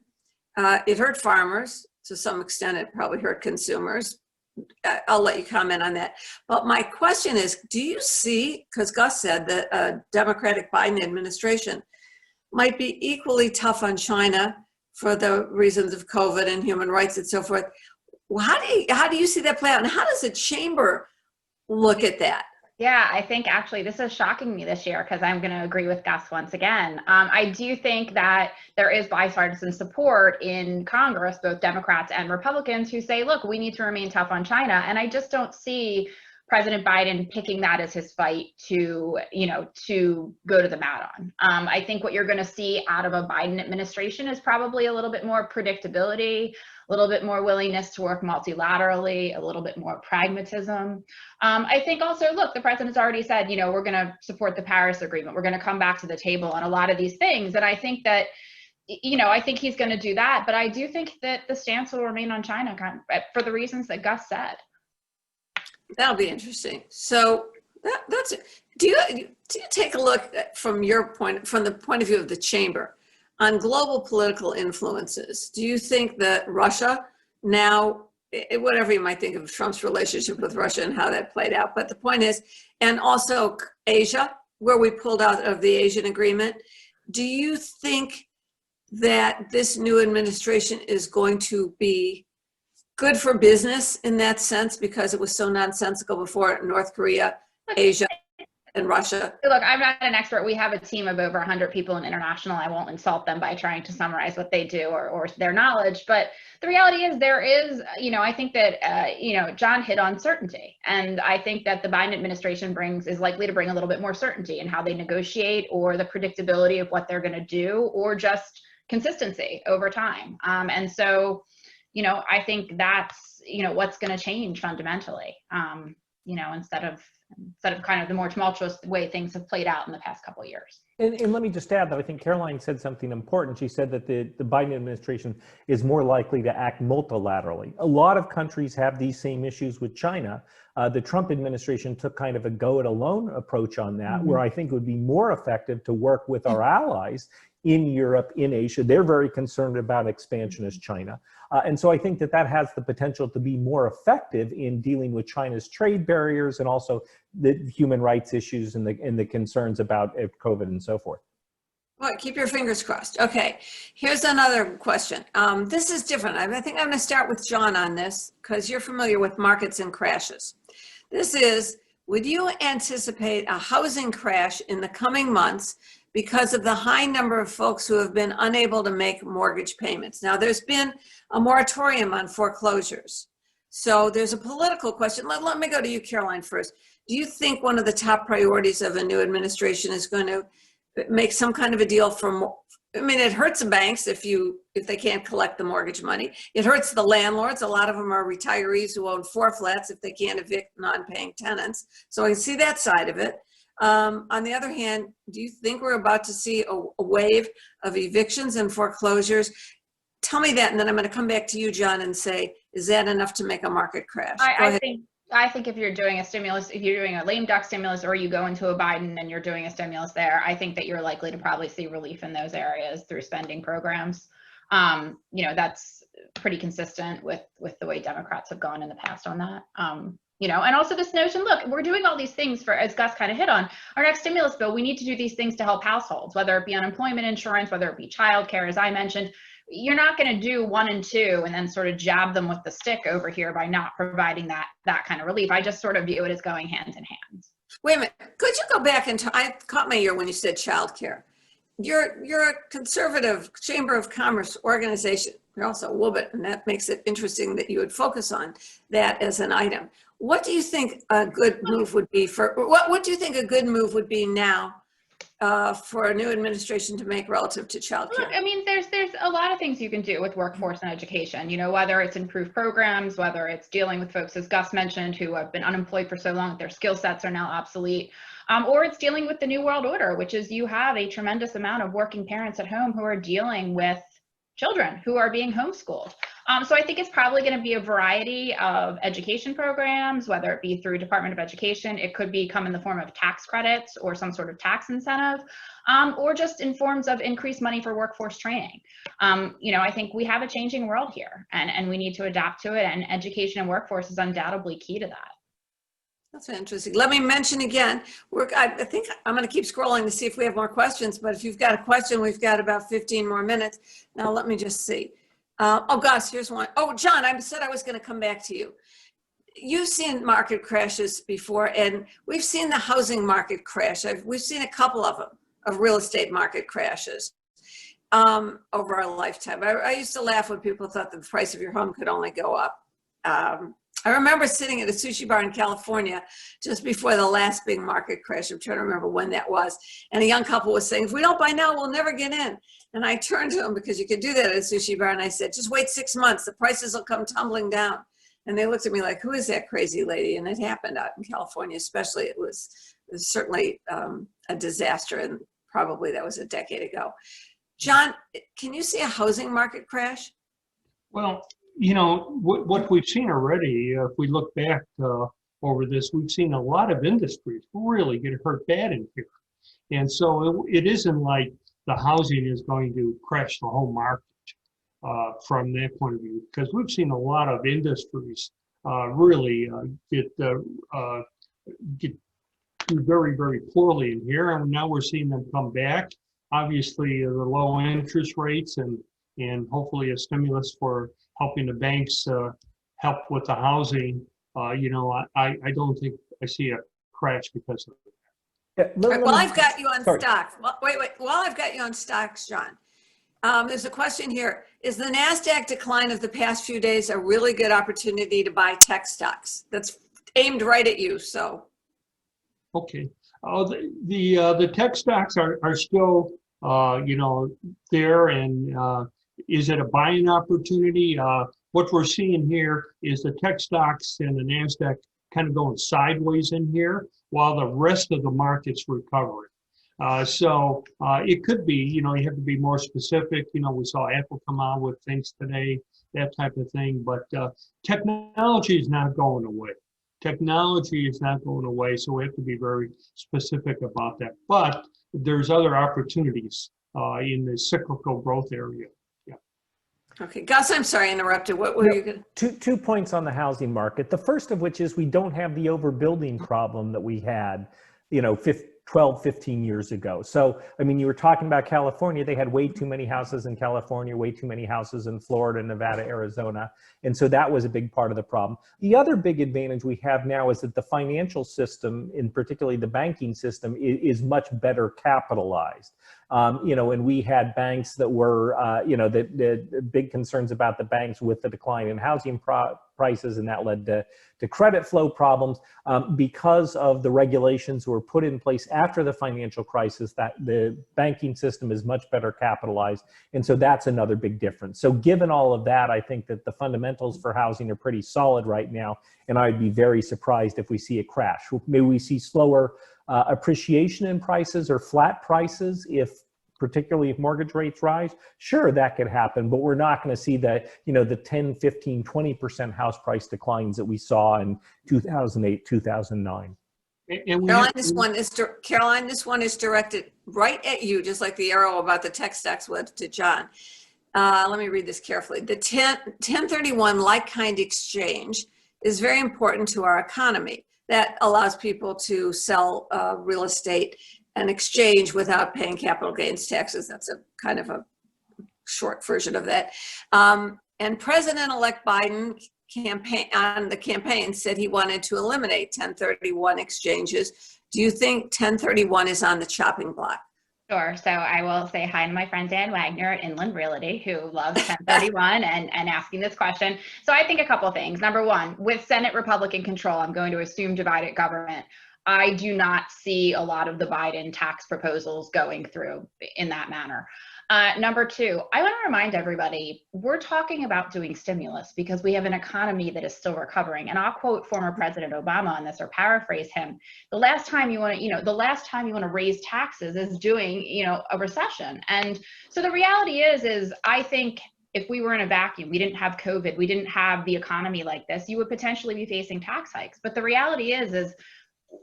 It hurt farmers. To some extent, it probably hurt consumers. I'll let you comment on that. But my question is, do you see, because Gus said that a Democratic Biden administration, might be equally tough on China for the reasons of COVID and human rights and so forth. Well, how do you see that play out? And how does the chamber look at that? Yeah, I think actually this is shocking me this year because I'm going to agree with Gus once again. I do think that there is bipartisan support in Congress, both Democrats and Republicans, who say, look, we need to remain tough on China. And I just don't see President Biden picking that as his fight to, to go to the mat on. I think what you're going to see out of a Biden administration is probably a little bit more predictability, a little bit more willingness to work multilaterally, a little bit more pragmatism. I think also, look, the president's already said, we're going to support the Paris Agreement. We're going to come back to the table on a lot of these things. And I think that, I think he's going to do that. But I do think that the stance will remain on China for the reasons that Gus said. That'll be interesting. So that's do you take a look from the point of view of the chamber on global political influences? Do you think that Russia now, whatever you might think of Trump's relationship with Russia and how that played out, but the point is, and also Asia, where we pulled out of the Asian agreement, do you think that this new administration is going to be good for business in that sense because it was so nonsensical before? North Korea, Asia, and Russia. Look, I'm not an expert. We have a team of over 100 people in international. I won't insult them by trying to summarize what they do or their knowledge. But the reality is there is, I think that, John hit on certainty. And I think that the Biden administration is likely to bring a little bit more certainty in how they negotiate or the predictability of what they're going to do or just consistency over time. And so, I think that's, what's going to change fundamentally, instead of kind of the more tumultuous way things have played out in the past couple of years. And let me just add that I think Caroline said something important. She said that the Biden administration is more likely to act multilaterally. A lot of countries have these same issues with China. The Trump administration took kind of a go-it-alone approach on that, where I think it would be more effective to work with our allies in Europe, in Asia. They're very concerned about expansion as China. And so I think that has the potential to be more effective in dealing with China's trade barriers and also the human rights issues and the concerns about COVID and so forth. Well, keep your fingers crossed. Okay, here's another question. This is different. I think I'm going to start with John on this because you're familiar with markets and crashes. This is, would you anticipate a housing crash in the coming months because of the high number of folks who have been unable to make mortgage payments? Now, there's been a moratorium on foreclosures. So there's a political question. Let me go to you, Caroline, first. Do you think one of the top priorities of a new administration is going to make some kind of a deal for, it hurts the banks if they can't collect the mortgage money. It hurts the landlords. A lot of them are retirees who own 4 flats if they can't evict non-paying tenants. So I can see that side of it. On the other hand, do you think we're about to see a wave of evictions and foreclosures? Tell me that, and then I'm going to come back to you, John, and say, is that enough to make a market crash? I think if you're doing a stimulus, if you're doing a lame duck stimulus or you go into a Biden and you're doing a stimulus there, I think that you're likely to probably see relief in those areas through spending programs. That's pretty consistent with the way Democrats have gone in the past on that. And also this notion, look, we're doing all these things as Gus kind of hit on, our next stimulus bill, we need to do these things to help households, whether it be unemployment insurance, whether it be childcare, as I mentioned. You're not going to do 1 and 2 and then sort of jab them with the stick over here by not providing that kind of relief. I just sort of view it as going hand in hand. Wait a minute, could you go back and I caught my ear when you said childcare. You're a conservative Chamber of Commerce organization. You're also a Woobit, and that makes it interesting that you would focus on that as an item. What do you think a good move would be what do you think a good move would be now for a new administration to make relative to child care? There's a lot of things you can do with workforce and education, whether it's improved programs, whether it's dealing with folks, as Gus mentioned, who have been unemployed for so long that their skill sets are now obsolete, or it's dealing with the New World Order, which is you have a tremendous amount of working parents at home who are dealing with children who are being homeschooled. So I think it's probably going to be a variety of education programs, whether it be through Department of Education, it could come in the form of tax credits or some sort of tax incentive, or just in forms of increased money for workforce training. I think we have a changing world here and we need to adapt to it, and education and workforce is undoubtedly key to that. That's interesting. Let me mention again, I think I'm going to keep scrolling to see if we have more questions, but if you've got a question, we've got about 15 more minutes. Now, let me just see. Oh, gosh, here's one. Oh, John, I said I was going to come back to you. You've seen market crashes before, and we've seen the housing market crash. We've seen a couple of them, of real estate market crashes over our lifetime. I used to laugh when people thought the price of your home could only go up. I remember sitting at a sushi bar in California just before the last big market crash. I'm trying to remember when that was. And a young couple was saying, if we don't buy now, we'll never get in. And I turned to them, because you could do that at a sushi bar, and I said, just wait 6 months. The prices will come tumbling down. And they looked at me like, who is that crazy lady? And it happened out in California, especially. It was certainly a disaster, and probably that was a decade ago. John, can you see a housing market crash? Well, you know, what we've seen already, if we look back over this, we've seen a lot of industries really get hurt bad in here. And so it isn't like the housing is going to crash the whole market from that point of view, because we've seen a lot of industries really get do very, very poorly in here. And now we're seeing them come back. Obviously, the low interest rates and hopefully a stimulus for helping the banks help with the housing. You know, I don't think I see a crash because of it. Well, I've got you on stocks. Well, wait. While I've got you on stocks, John, there's a question here. Is the NASDAQ decline of the past few days a really good opportunity to buy tech stocks? That's aimed right at you, so. Okay. The tech stocks are still, you know, there, and is it a buying opportunity? What we're seeing here is the tech stocks and the NASDAQ kind of going sideways in here while the rest of the market's recovering. So it could be, you know, you have to be more specific. You know, we saw Apple come out with things today, that type of thing. But technology is not going away. Technology is not going away, so we have to be very specific about that. But there's other opportunities in the cyclical growth area. Okay, Gus, I'm sorry I interrupted. What were you going to? Two points on the housing market. The first of which is we don't have the overbuilding problem that we had, you know, 12, 15 years ago. So, I mean, you were talking about California. They had way too many houses in California, way too many houses in Florida, Nevada, Arizona. And so that was a big part of the problem. The other big advantage we have now is that the financial system, in particularly the banking system, is much better capitalized. You know, and we had banks that were, you know, the big concerns about the banks with the decline in housing prices, and that led to credit flow problems because of the regulations that were put in place after the financial crisis. That the banking system is much better capitalized, and so that's another big difference. So given all of that, I think that the fundamentals for housing are pretty solid right now, and I'd be very surprised if we see a crash. Maybe we see slower appreciation in prices or flat prices, particularly if mortgage rates rise. Sure, that could happen, but we're not going to see the, you know, the 10, 15, 20% house price declines that we saw in 2008, 2009. Caroline, this one is directed right at you, just like the arrow about the tech stocks was to John. Let me read this carefully. The 1031 like-kind exchange is very important to our economy. That allows people to sell real estate and exchange without paying capital gains taxes. That's a kind of a short version of that. And President-elect Biden on the campaign said he wanted to eliminate 1031 exchanges. Do you think 1031 is on the chopping block? Sure. So I will say hi to my friend Dan Wagner at Inland Realty, who loves 1031 and asking this question. So I think a couple of things. Number one, with Senate Republican control, I'm going to assume divided government. I do not see a lot of the Biden tax proposals going through in that manner. Number two, I want to remind everybody, we're talking about doing stimulus because we have an economy that is still recovering. And I'll quote former President Obama on this, or paraphrase him. The last time you want to raise taxes is doing, a recession. And so the reality is I think if we were in a vacuum, we didn't have COVID, we didn't have the economy like this, you would potentially be facing tax hikes. But the reality is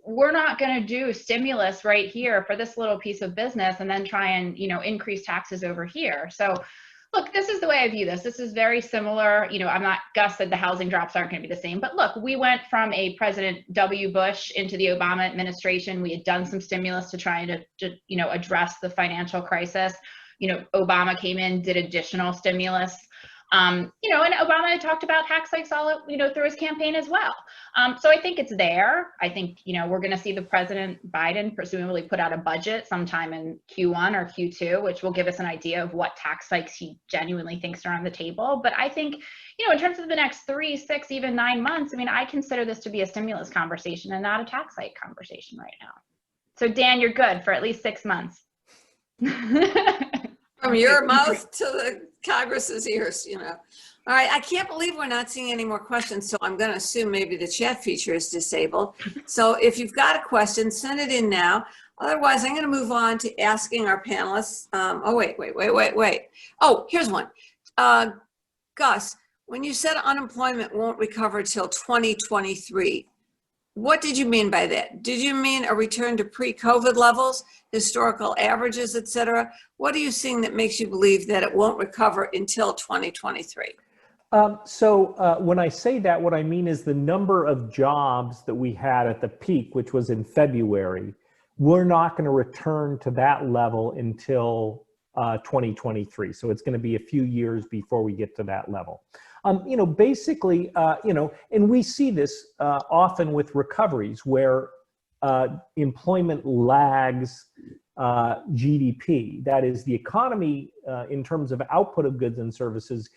we're not going to do stimulus right here for this little piece of business and then try and, increase taxes over here. So Look, this is the way I view this. This is very similar. You know, I'm not, Gus said the housing drops aren't going to be the same, but look, we went from a President W. Bush into the Obama administration. We had done some stimulus to try to you know, address the financial crisis. You know, Obama came in, did additional stimulus. You know, and Obama had talked about tax hikes all, you know, through his campaign as well. So I think it's there. I think, you know, we're going to see the President Biden presumably put out a budget sometime in Q1 or Q2, which will give us an idea of what tax hikes he genuinely thinks are on the table. But I think, you know, in terms of the next 3, 6, even 9 months, I mean, I consider this to be a stimulus conversation and not a tax hike conversation right now. So Dan, you're good for at least 6 months. From your mouth to the Congress's ears, you know. All right, I can't believe we're not seeing any more questions, so I'm going to assume maybe the chat feature is disabled. So if you've got a question, send it in now. Otherwise, I'm going to move on to asking our panelists. Oh, wait. Oh, here's one. Gus, when you said unemployment won't recover till 2023, what did you mean by that? Did you mean a return to pre-COVID levels, historical averages, et cetera? What are you seeing that makes you believe that it won't recover until 2023? When I say that, what I mean is the number of jobs that we had at the peak, which was in February, we're not going to return to that level until 2023. So it's going to be a few years before we get to that level. You know, basically, you know, and we see this often with recoveries where employment lags GDP. That is, the economy in terms of output of goods and services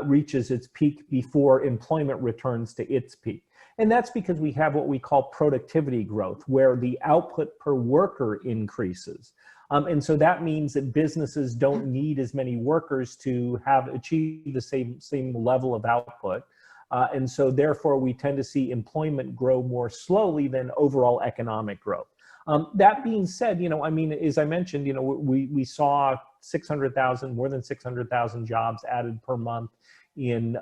reaches its peak before employment returns to its peak. And that's because we have what we call productivity growth, where the output per worker increases. And so that means that businesses don't need as many workers to achieve the same level of output. And so therefore we tend to see employment grow more slowly than overall economic growth. That being said, you know, I mean, as I mentioned, you know, we saw 600,000, more than 600,000 jobs added per month in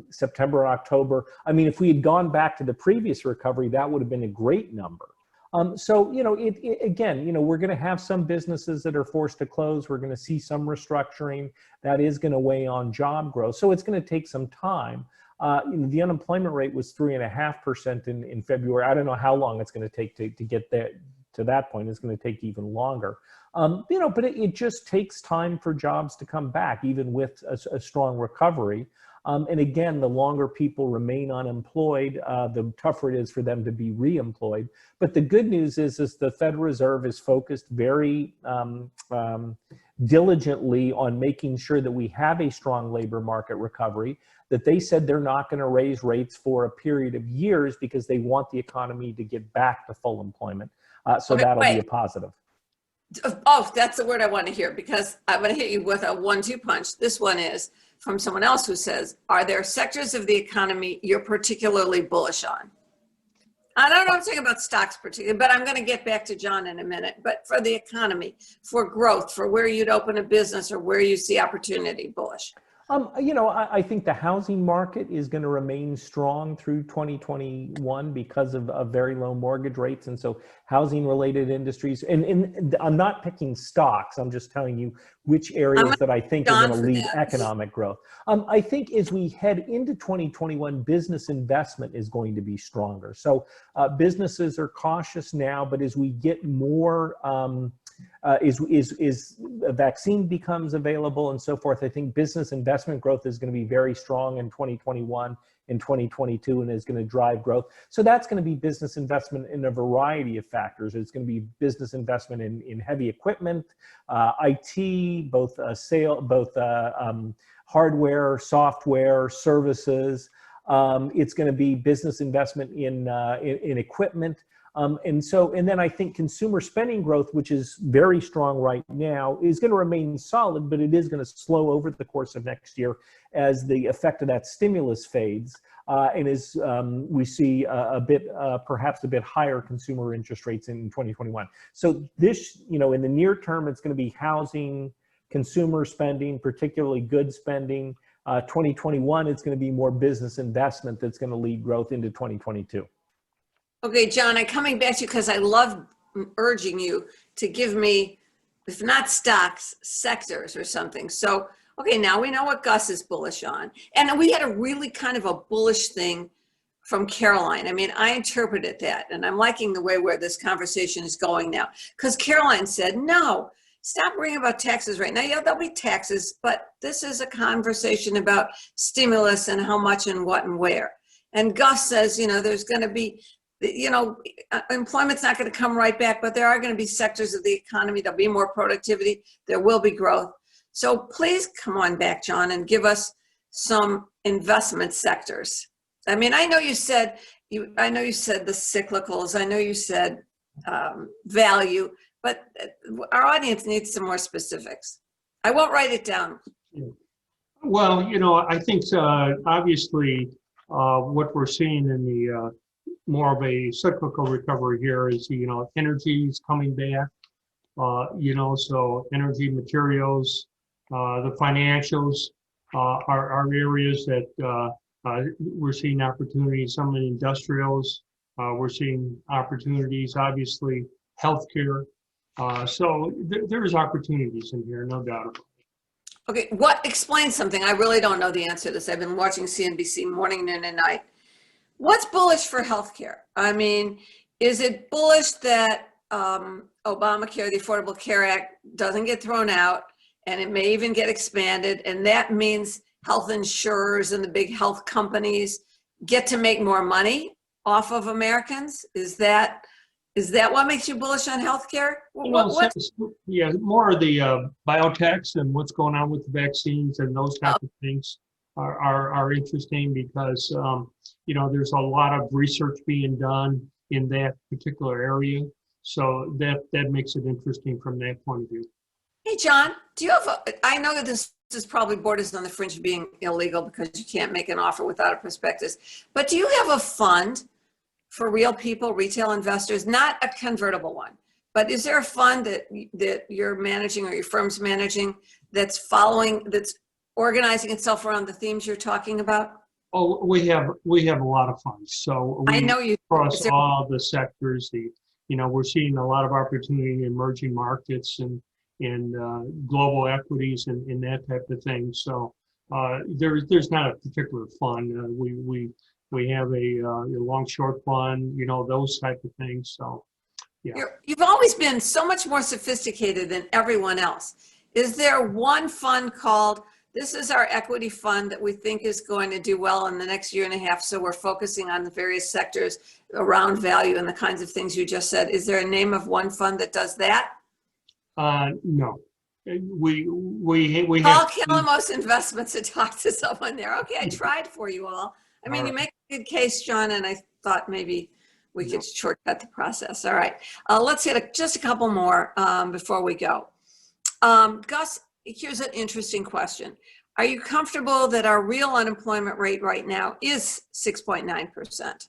September and October. I mean, if we had gone back to the previous recovery, that would have been a great number. So, you know, again, you know, we're going to have some businesses that are forced to close. We're going to see some restructuring that is going to weigh on job growth. So it's going to take some time. You know, the unemployment rate was 3.5% in February. I don't know how long it's going to take to get there to that point. It's going to take even longer. You know, but it just takes time for jobs to come back, even with a strong recovery. And again, the longer people remain unemployed, the tougher it is for them to be reemployed. But the good news is the Federal Reserve is focused very diligently on making sure that we have a strong labor market recovery, that they said they're not going to raise rates for a period of years because they want the economy to get back to full employment. So Okay, that'll wait. be a positive. Oh, that's the word I want to hear, because I'm going to hit you with a 1-2 punch. This one is from someone else who says, are there sectors of the economy you're particularly bullish on? I don't know if I'm talking about stocks particularly, but I'm going to get back to John in a minute. But for the economy, for growth, for where you'd open a business or where you see opportunity, bullish. You know, I think the housing market is going to remain strong through 2021 because of very low mortgage rates. And so housing related industries, and I'm not picking stocks, I'm just telling you which areas that I think are going to lead economic growth. I think as we head into 2021, business investment is going to be stronger. So businesses are cautious now, but as we get more as a vaccine becomes available and so forth, I think business investment growth is going to be very strong in 2021 and 2022 and is going to drive growth. So that's going to be business investment in a variety of factors. It's going to be business investment in heavy equipment, IT, both hardware, software, services. It's going to be business investment in equipment. And then I think consumer spending growth, which is very strong right now, is going to remain solid, but it is going to slow over the course of next year as the effect of that stimulus fades. And as we see perhaps a bit higher consumer interest rates in 2021. So this, you know, in the near term, it's going to be housing, consumer spending, particularly goods spending. 2021, it's going to be more business investment that's going to lead growth into 2022. Okay, John, I'm coming back to you because I love urging you to give me, if not stocks, sectors or something. So Okay, now we know what Gus is bullish on. And we had a really kind of a bullish thing from Caroline. I mean, I interpreted that, and I'm liking the way where this conversation is going now. Because Caroline said, no, stop worrying about taxes right now. Yeah, there'll be taxes, but this is a conversation about stimulus and how much and what and where. And Gus says, you know, there's going to be, you know, employment's not going to come right back, but there are going to be sectors of the economy. There'll be more productivity. There will be growth. So please come on back, John, and give us some investment sectors. I mean, I know you said the cyclicals. I know you said value, but our audience needs some more specifics. I won't write it down. Well, you know, I think obviously what we're seeing in the more of a cyclical recovery here is, you know, energy is coming back, you know, so energy, materials, the financials are areas that we're seeing opportunities. Some of the industrials, we're seeing opportunities, obviously healthcare. So there's opportunities in here, no doubt about it. Okay, explain something. I really don't know the answer to this. I've been watching CNBC morning, noon, and night. What's bullish for healthcare? I mean, is it bullish that Obamacare, the Affordable Care Act, doesn't get thrown out, and it may even get expanded, and that means health insurers and the big health companies get to make more money off of Americans? Is that what makes you bullish on healthcare? Yeah, more of the biotechs and what's going on with the vaccines and those types of things are interesting because, you know, there's a lot of research being done in that particular area. So that makes it interesting from that point of view. Hey, John, do you have I know that this is probably borders on the fringe of being illegal because you can't make an offer without a prospectus, but do you have a fund for real people, retail investors, not a convertible one, but is there a fund that you're managing or your firm's managing that's organizing itself around the themes you're talking about? Oh, we have a lot of funds. So I know you across all the sectors. You know, we're seeing a lot of opportunity in emerging markets and global equities and that type of thing. So there's not a particular fund. We have a long short fund, you know, those type of things. So yeah. You've always been so much more sophisticated than everyone else. Is there one fund called, this is our equity fund that we think is going to do well in the next year and a half, so we're focusing on the various sectors around value and the kinds of things you just said? Is there a name of one fund that does that? No. We call Calamos Investments to talk to someone there. Okay, I tried for you all. I mean, you make a good case, John, and I thought maybe we could shortcut the process. All right, let's hit just a couple more before we go. Gus, here's an interesting question. Are you comfortable that our real unemployment rate right now is 6.9%?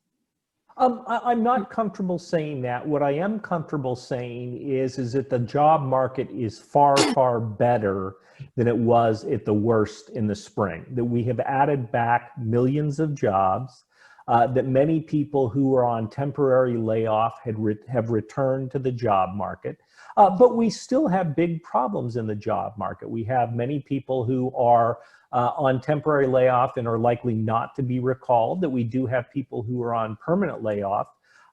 I'm not comfortable saying that. What I am comfortable saying is that the job market is far, far better than it was at the worst in the spring, that we have added back millions of jobs, that many people who were on temporary layoff have returned to the job market. But we still have big problems in the job market. We have many people who are on temporary layoff and are likely not to be recalled, that we do have people who are on permanent layoff,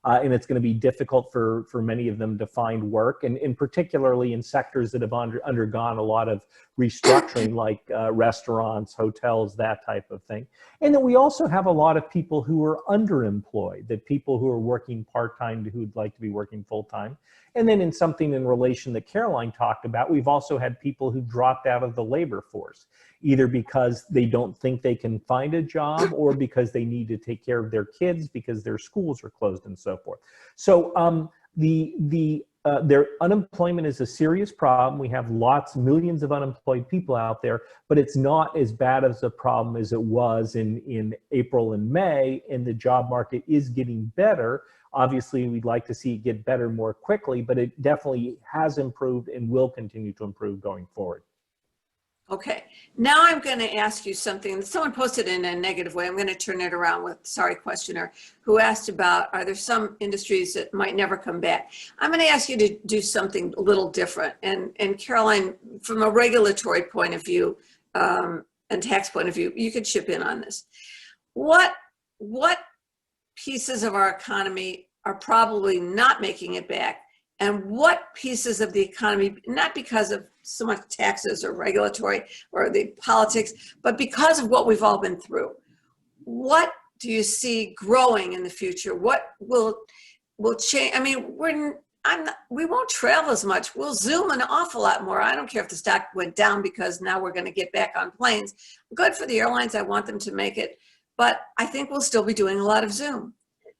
and it's going to be difficult for many of them to find work, and particularly in sectors that have undergone a lot of restructuring, like restaurants, hotels, that type of thing. And then we also have a lot of people who are underemployed, that people who are working part-time who would like to be working full-time. And then in something in relation that Caroline talked about, we've also had people who dropped out of the labor force, either because they don't think they can find a job or because they need to take care of their kids because their schools are closed and so forth. So their unemployment is a serious problem. We have millions of unemployed people out there, but it's not as bad as a problem as it was in April and May, and the job market is getting better. Obviously, we'd like to see it get better more quickly, but it definitely has improved and will continue to improve going forward. Okay, now I'm going to ask you something that someone posted in a negative way. I'm going to turn it around with, sorry, questioner, who asked about, are there some industries that might never come back? I'm going to ask you to do something a little different. And Caroline, from a regulatory point of view, and tax point of view, you could chip in on this. What pieces of our economy are probably not making it back, and what pieces of the economy, not because of so much taxes or regulatory or the politics, but because of what we've all been through? What do you see growing in the future? What will change? I mean, we won't travel as much. We'll Zoom an awful lot more. I don't care if the stock went down because now we're going to get back on planes. Good for the airlines. I want them to make it. But I think we'll still be doing a lot of Zoom,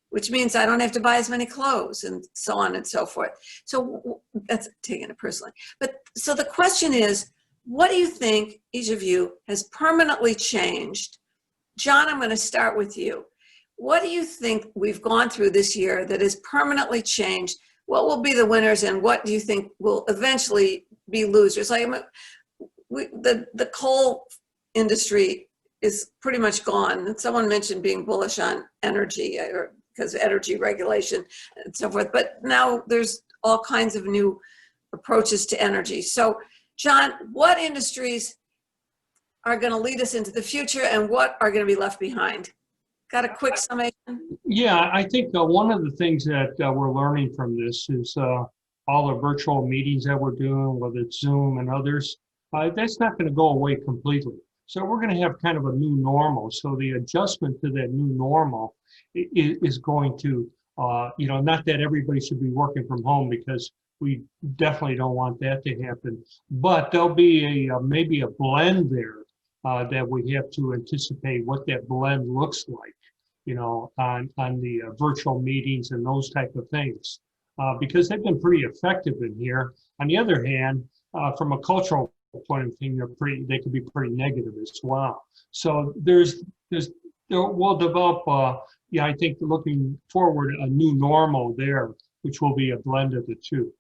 which means I don't have to buy as many clothes and so on and so forth. So that's taking it personally. But so the question is, what do you think, each of you, has permanently changed? John, I'm going to start with you. What do you think we've gone through this year that has permanently changed? What will be the winners, and what do you think will eventually be losers? Like the coal industry is pretty much gone. Someone mentioned being bullish on energy or because of energy regulation and so forth, but now there's all kinds of new approaches to energy. So John, what industries are going to lead us into the future and what are going to be left behind? Got a quick summation? Yeah, I think one of the things that we're learning from this is all the virtual meetings that we're doing, whether it's Zoom and others, that's not going to go away completely. So we're going to have kind of a new normal. So the adjustment to that new normal is going to, not that everybody should be working from home, because we definitely don't want that to happen. But there'll be maybe a blend there that we have to anticipate what that blend looks like, on the virtual meetings and those type of things, because they've been pretty effective in here. On the other hand, from a cultural point of view, they could be pretty negative as well. So we'll develop, I think looking forward, a new normal there, which will be a blend of the two.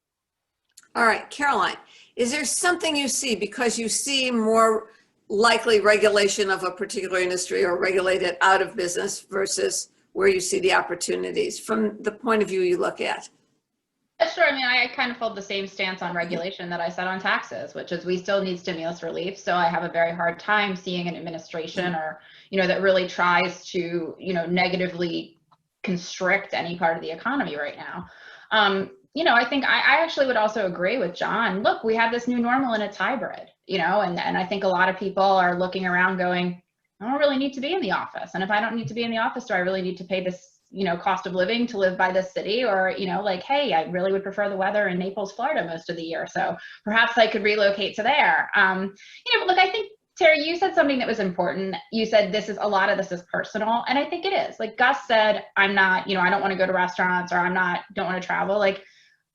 All right, Caroline, is there something you see, because you see more likely regulation of a particular industry or regulated out of business versus where you see the opportunities from the point of view you look at? Sure. I mean, I kind of hold the same stance on regulation that I said on taxes, which is we still need stimulus relief. So I have a very hard time seeing an administration or, that really tries to, negatively constrict any part of the economy right now. I think I actually would also agree with John. Look, we have this new normal and it's hybrid, and I think a lot of people are looking around going, I don't really need to be in the office. And if I don't need to be in the office, do I really need to pay this, cost of living to live by this city? Or, hey, I really would prefer the weather in Naples, Florida most of the year. So perhaps I could relocate to there. Look, I think, Terry, you said something that was important. You said a lot of this is personal. And I think it is. Like Gus said, I'm not, I don't want to go to restaurants, or don't want to travel. Like,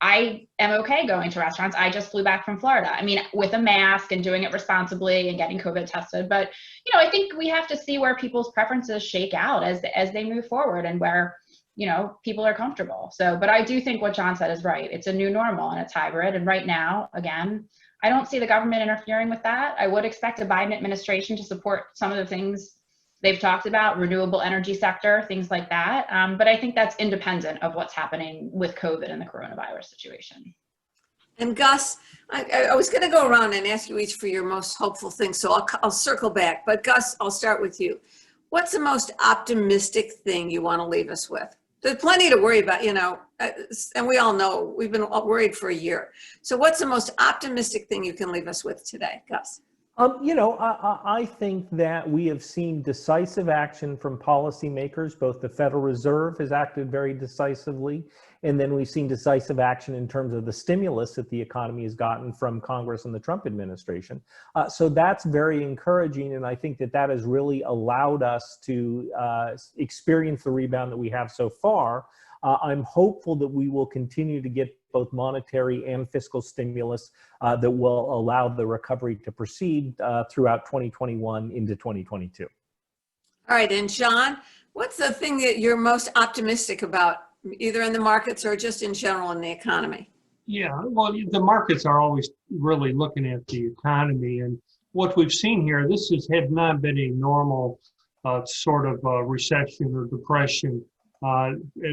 I am okay going to restaurants. I just flew back from Florida. I mean, with a mask and doing it responsibly and getting COVID tested. But, I think we have to see where people's preferences shake out as they move forward and where, people are comfortable. So, but I do think what John said is right. It's a new normal and it's hybrid. And right now, again, I don't see the government interfering with that. I would expect a Biden administration to support some of the things they've talked about, renewable energy sector, things like that. But I think that's independent of what's happening with COVID and the coronavirus situation. And Gus, I was going to go around and ask you each for your most hopeful thing, so I'll circle back. But Gus, I'll start with you. What's the most optimistic thing you want to leave us with? There's plenty to worry about, and we all know we've been worried for a year. So what's the most optimistic thing you can leave us with today, Gus? I think that we have seen decisive action from policymakers. Both the Federal Reserve has acted very decisively, and then we've seen decisive action in terms of the stimulus that the economy has gotten from Congress and the Trump administration. So that's very encouraging, and I think that has really allowed us to experience the rebound that we have so far. I'm hopeful that we will continue to get both monetary and fiscal stimulus that will allow the recovery to proceed throughout 2021 into 2022. All right, and John, what's the thing that you're most optimistic about, either in the markets or just in general in the economy? Yeah, well, the markets are always really looking at the economy, and what we've seen here, this has not been a normal sort of recession or depression.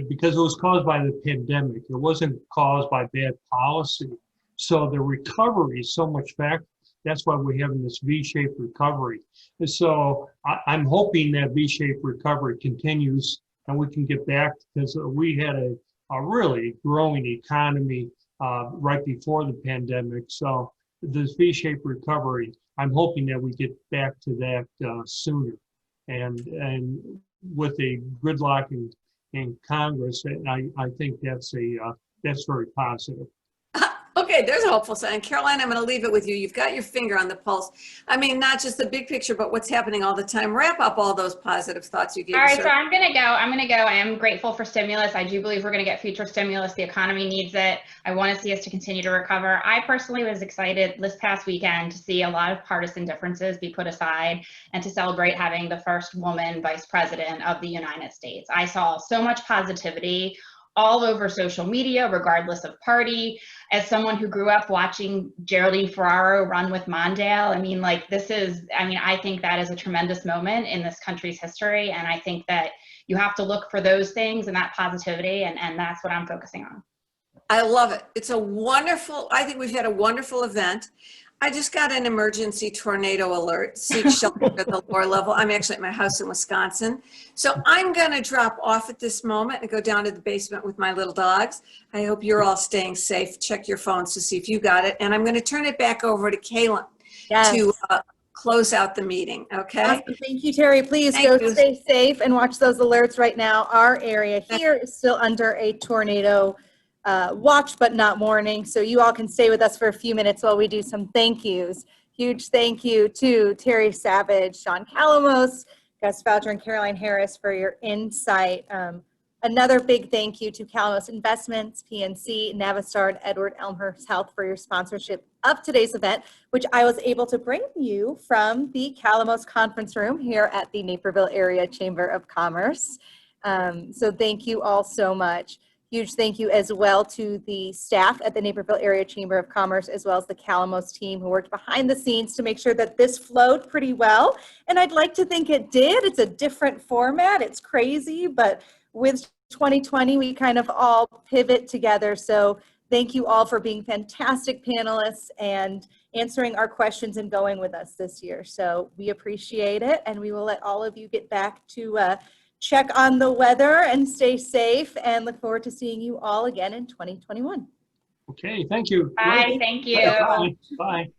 Because it was caused by the pandemic. It wasn't caused by bad policy. So the recovery is so much That's why we're having this V-shaped recovery. And so I'm hoping that V-shaped recovery continues and we can get back, because we had a really growing economy right before the pandemic. So this V-shaped recovery, I'm hoping that we get back to that sooner. And with a gridlock in Congress, I think that's very positive. Okay, there's a hopeful sign. Caroline, I'm going to leave it with you. You've got your finger on the pulse. I mean, not just the big picture, but what's happening all the time. Wrap up all those positive thoughts you gave. All right, so I'm going to go. I am grateful for stimulus. I do believe we're going to get future stimulus. The economy needs it. I want to see us to continue to recover. I personally was excited this past weekend to see a lot of partisan differences be put aside and to celebrate having the first woman vice president of the United States. I saw so much positivity all over social media, regardless of party. As someone who grew up watching Geraldine Ferraro run with Mondale, I mean, I think that is a tremendous moment in this country's history. And I think that you have to look for those things and that positivity, and that's what I'm focusing on. I love it. It's a wonderful, I think we've had a wonderful event. I just got an emergency tornado alert, seek shelter at the lower level. I'm actually at my house in Wisconsin. So I'm going to drop off at this moment and go down to the basement with my little dogs. I hope you're all staying safe. Check your phones to see if you got it. And I'm going to turn it back over to Kaylin to close out the meeting. Okay. Awesome. Thank you, Terry. Please stay safe and watch those alerts right now. Our area here is still under a tornado watch, but not warning. So you all can stay with us for a few minutes while we do some thank yous. Huge thank you to Terry Savage, Sean Calamos, Gus Faucher, and Caroline Harris for your insight. Another big thank you to Calamos Investments, PNC, Navistar, and Edward Elmhurst Health for your sponsorship of today's event, which I was able to bring you from the Calamos conference room here at the Naperville Area Chamber of Commerce. So thank you all so much. Huge thank you as well to the staff at the Naperville Area Chamber of Commerce, as well as the Calamos team who worked behind the scenes to make sure that this flowed pretty well. And I'd like to think it did. It's a different format. It's crazy, but with 2020, we kind of all pivot together. So thank you all for being fantastic panelists and answering our questions and going with us this year. So we appreciate it, and we will let all of you get back to check on the weather and stay safe, and look forward to seeing you all again in 2021. Okay, thank you. Bye, thank you. Bye. Bye.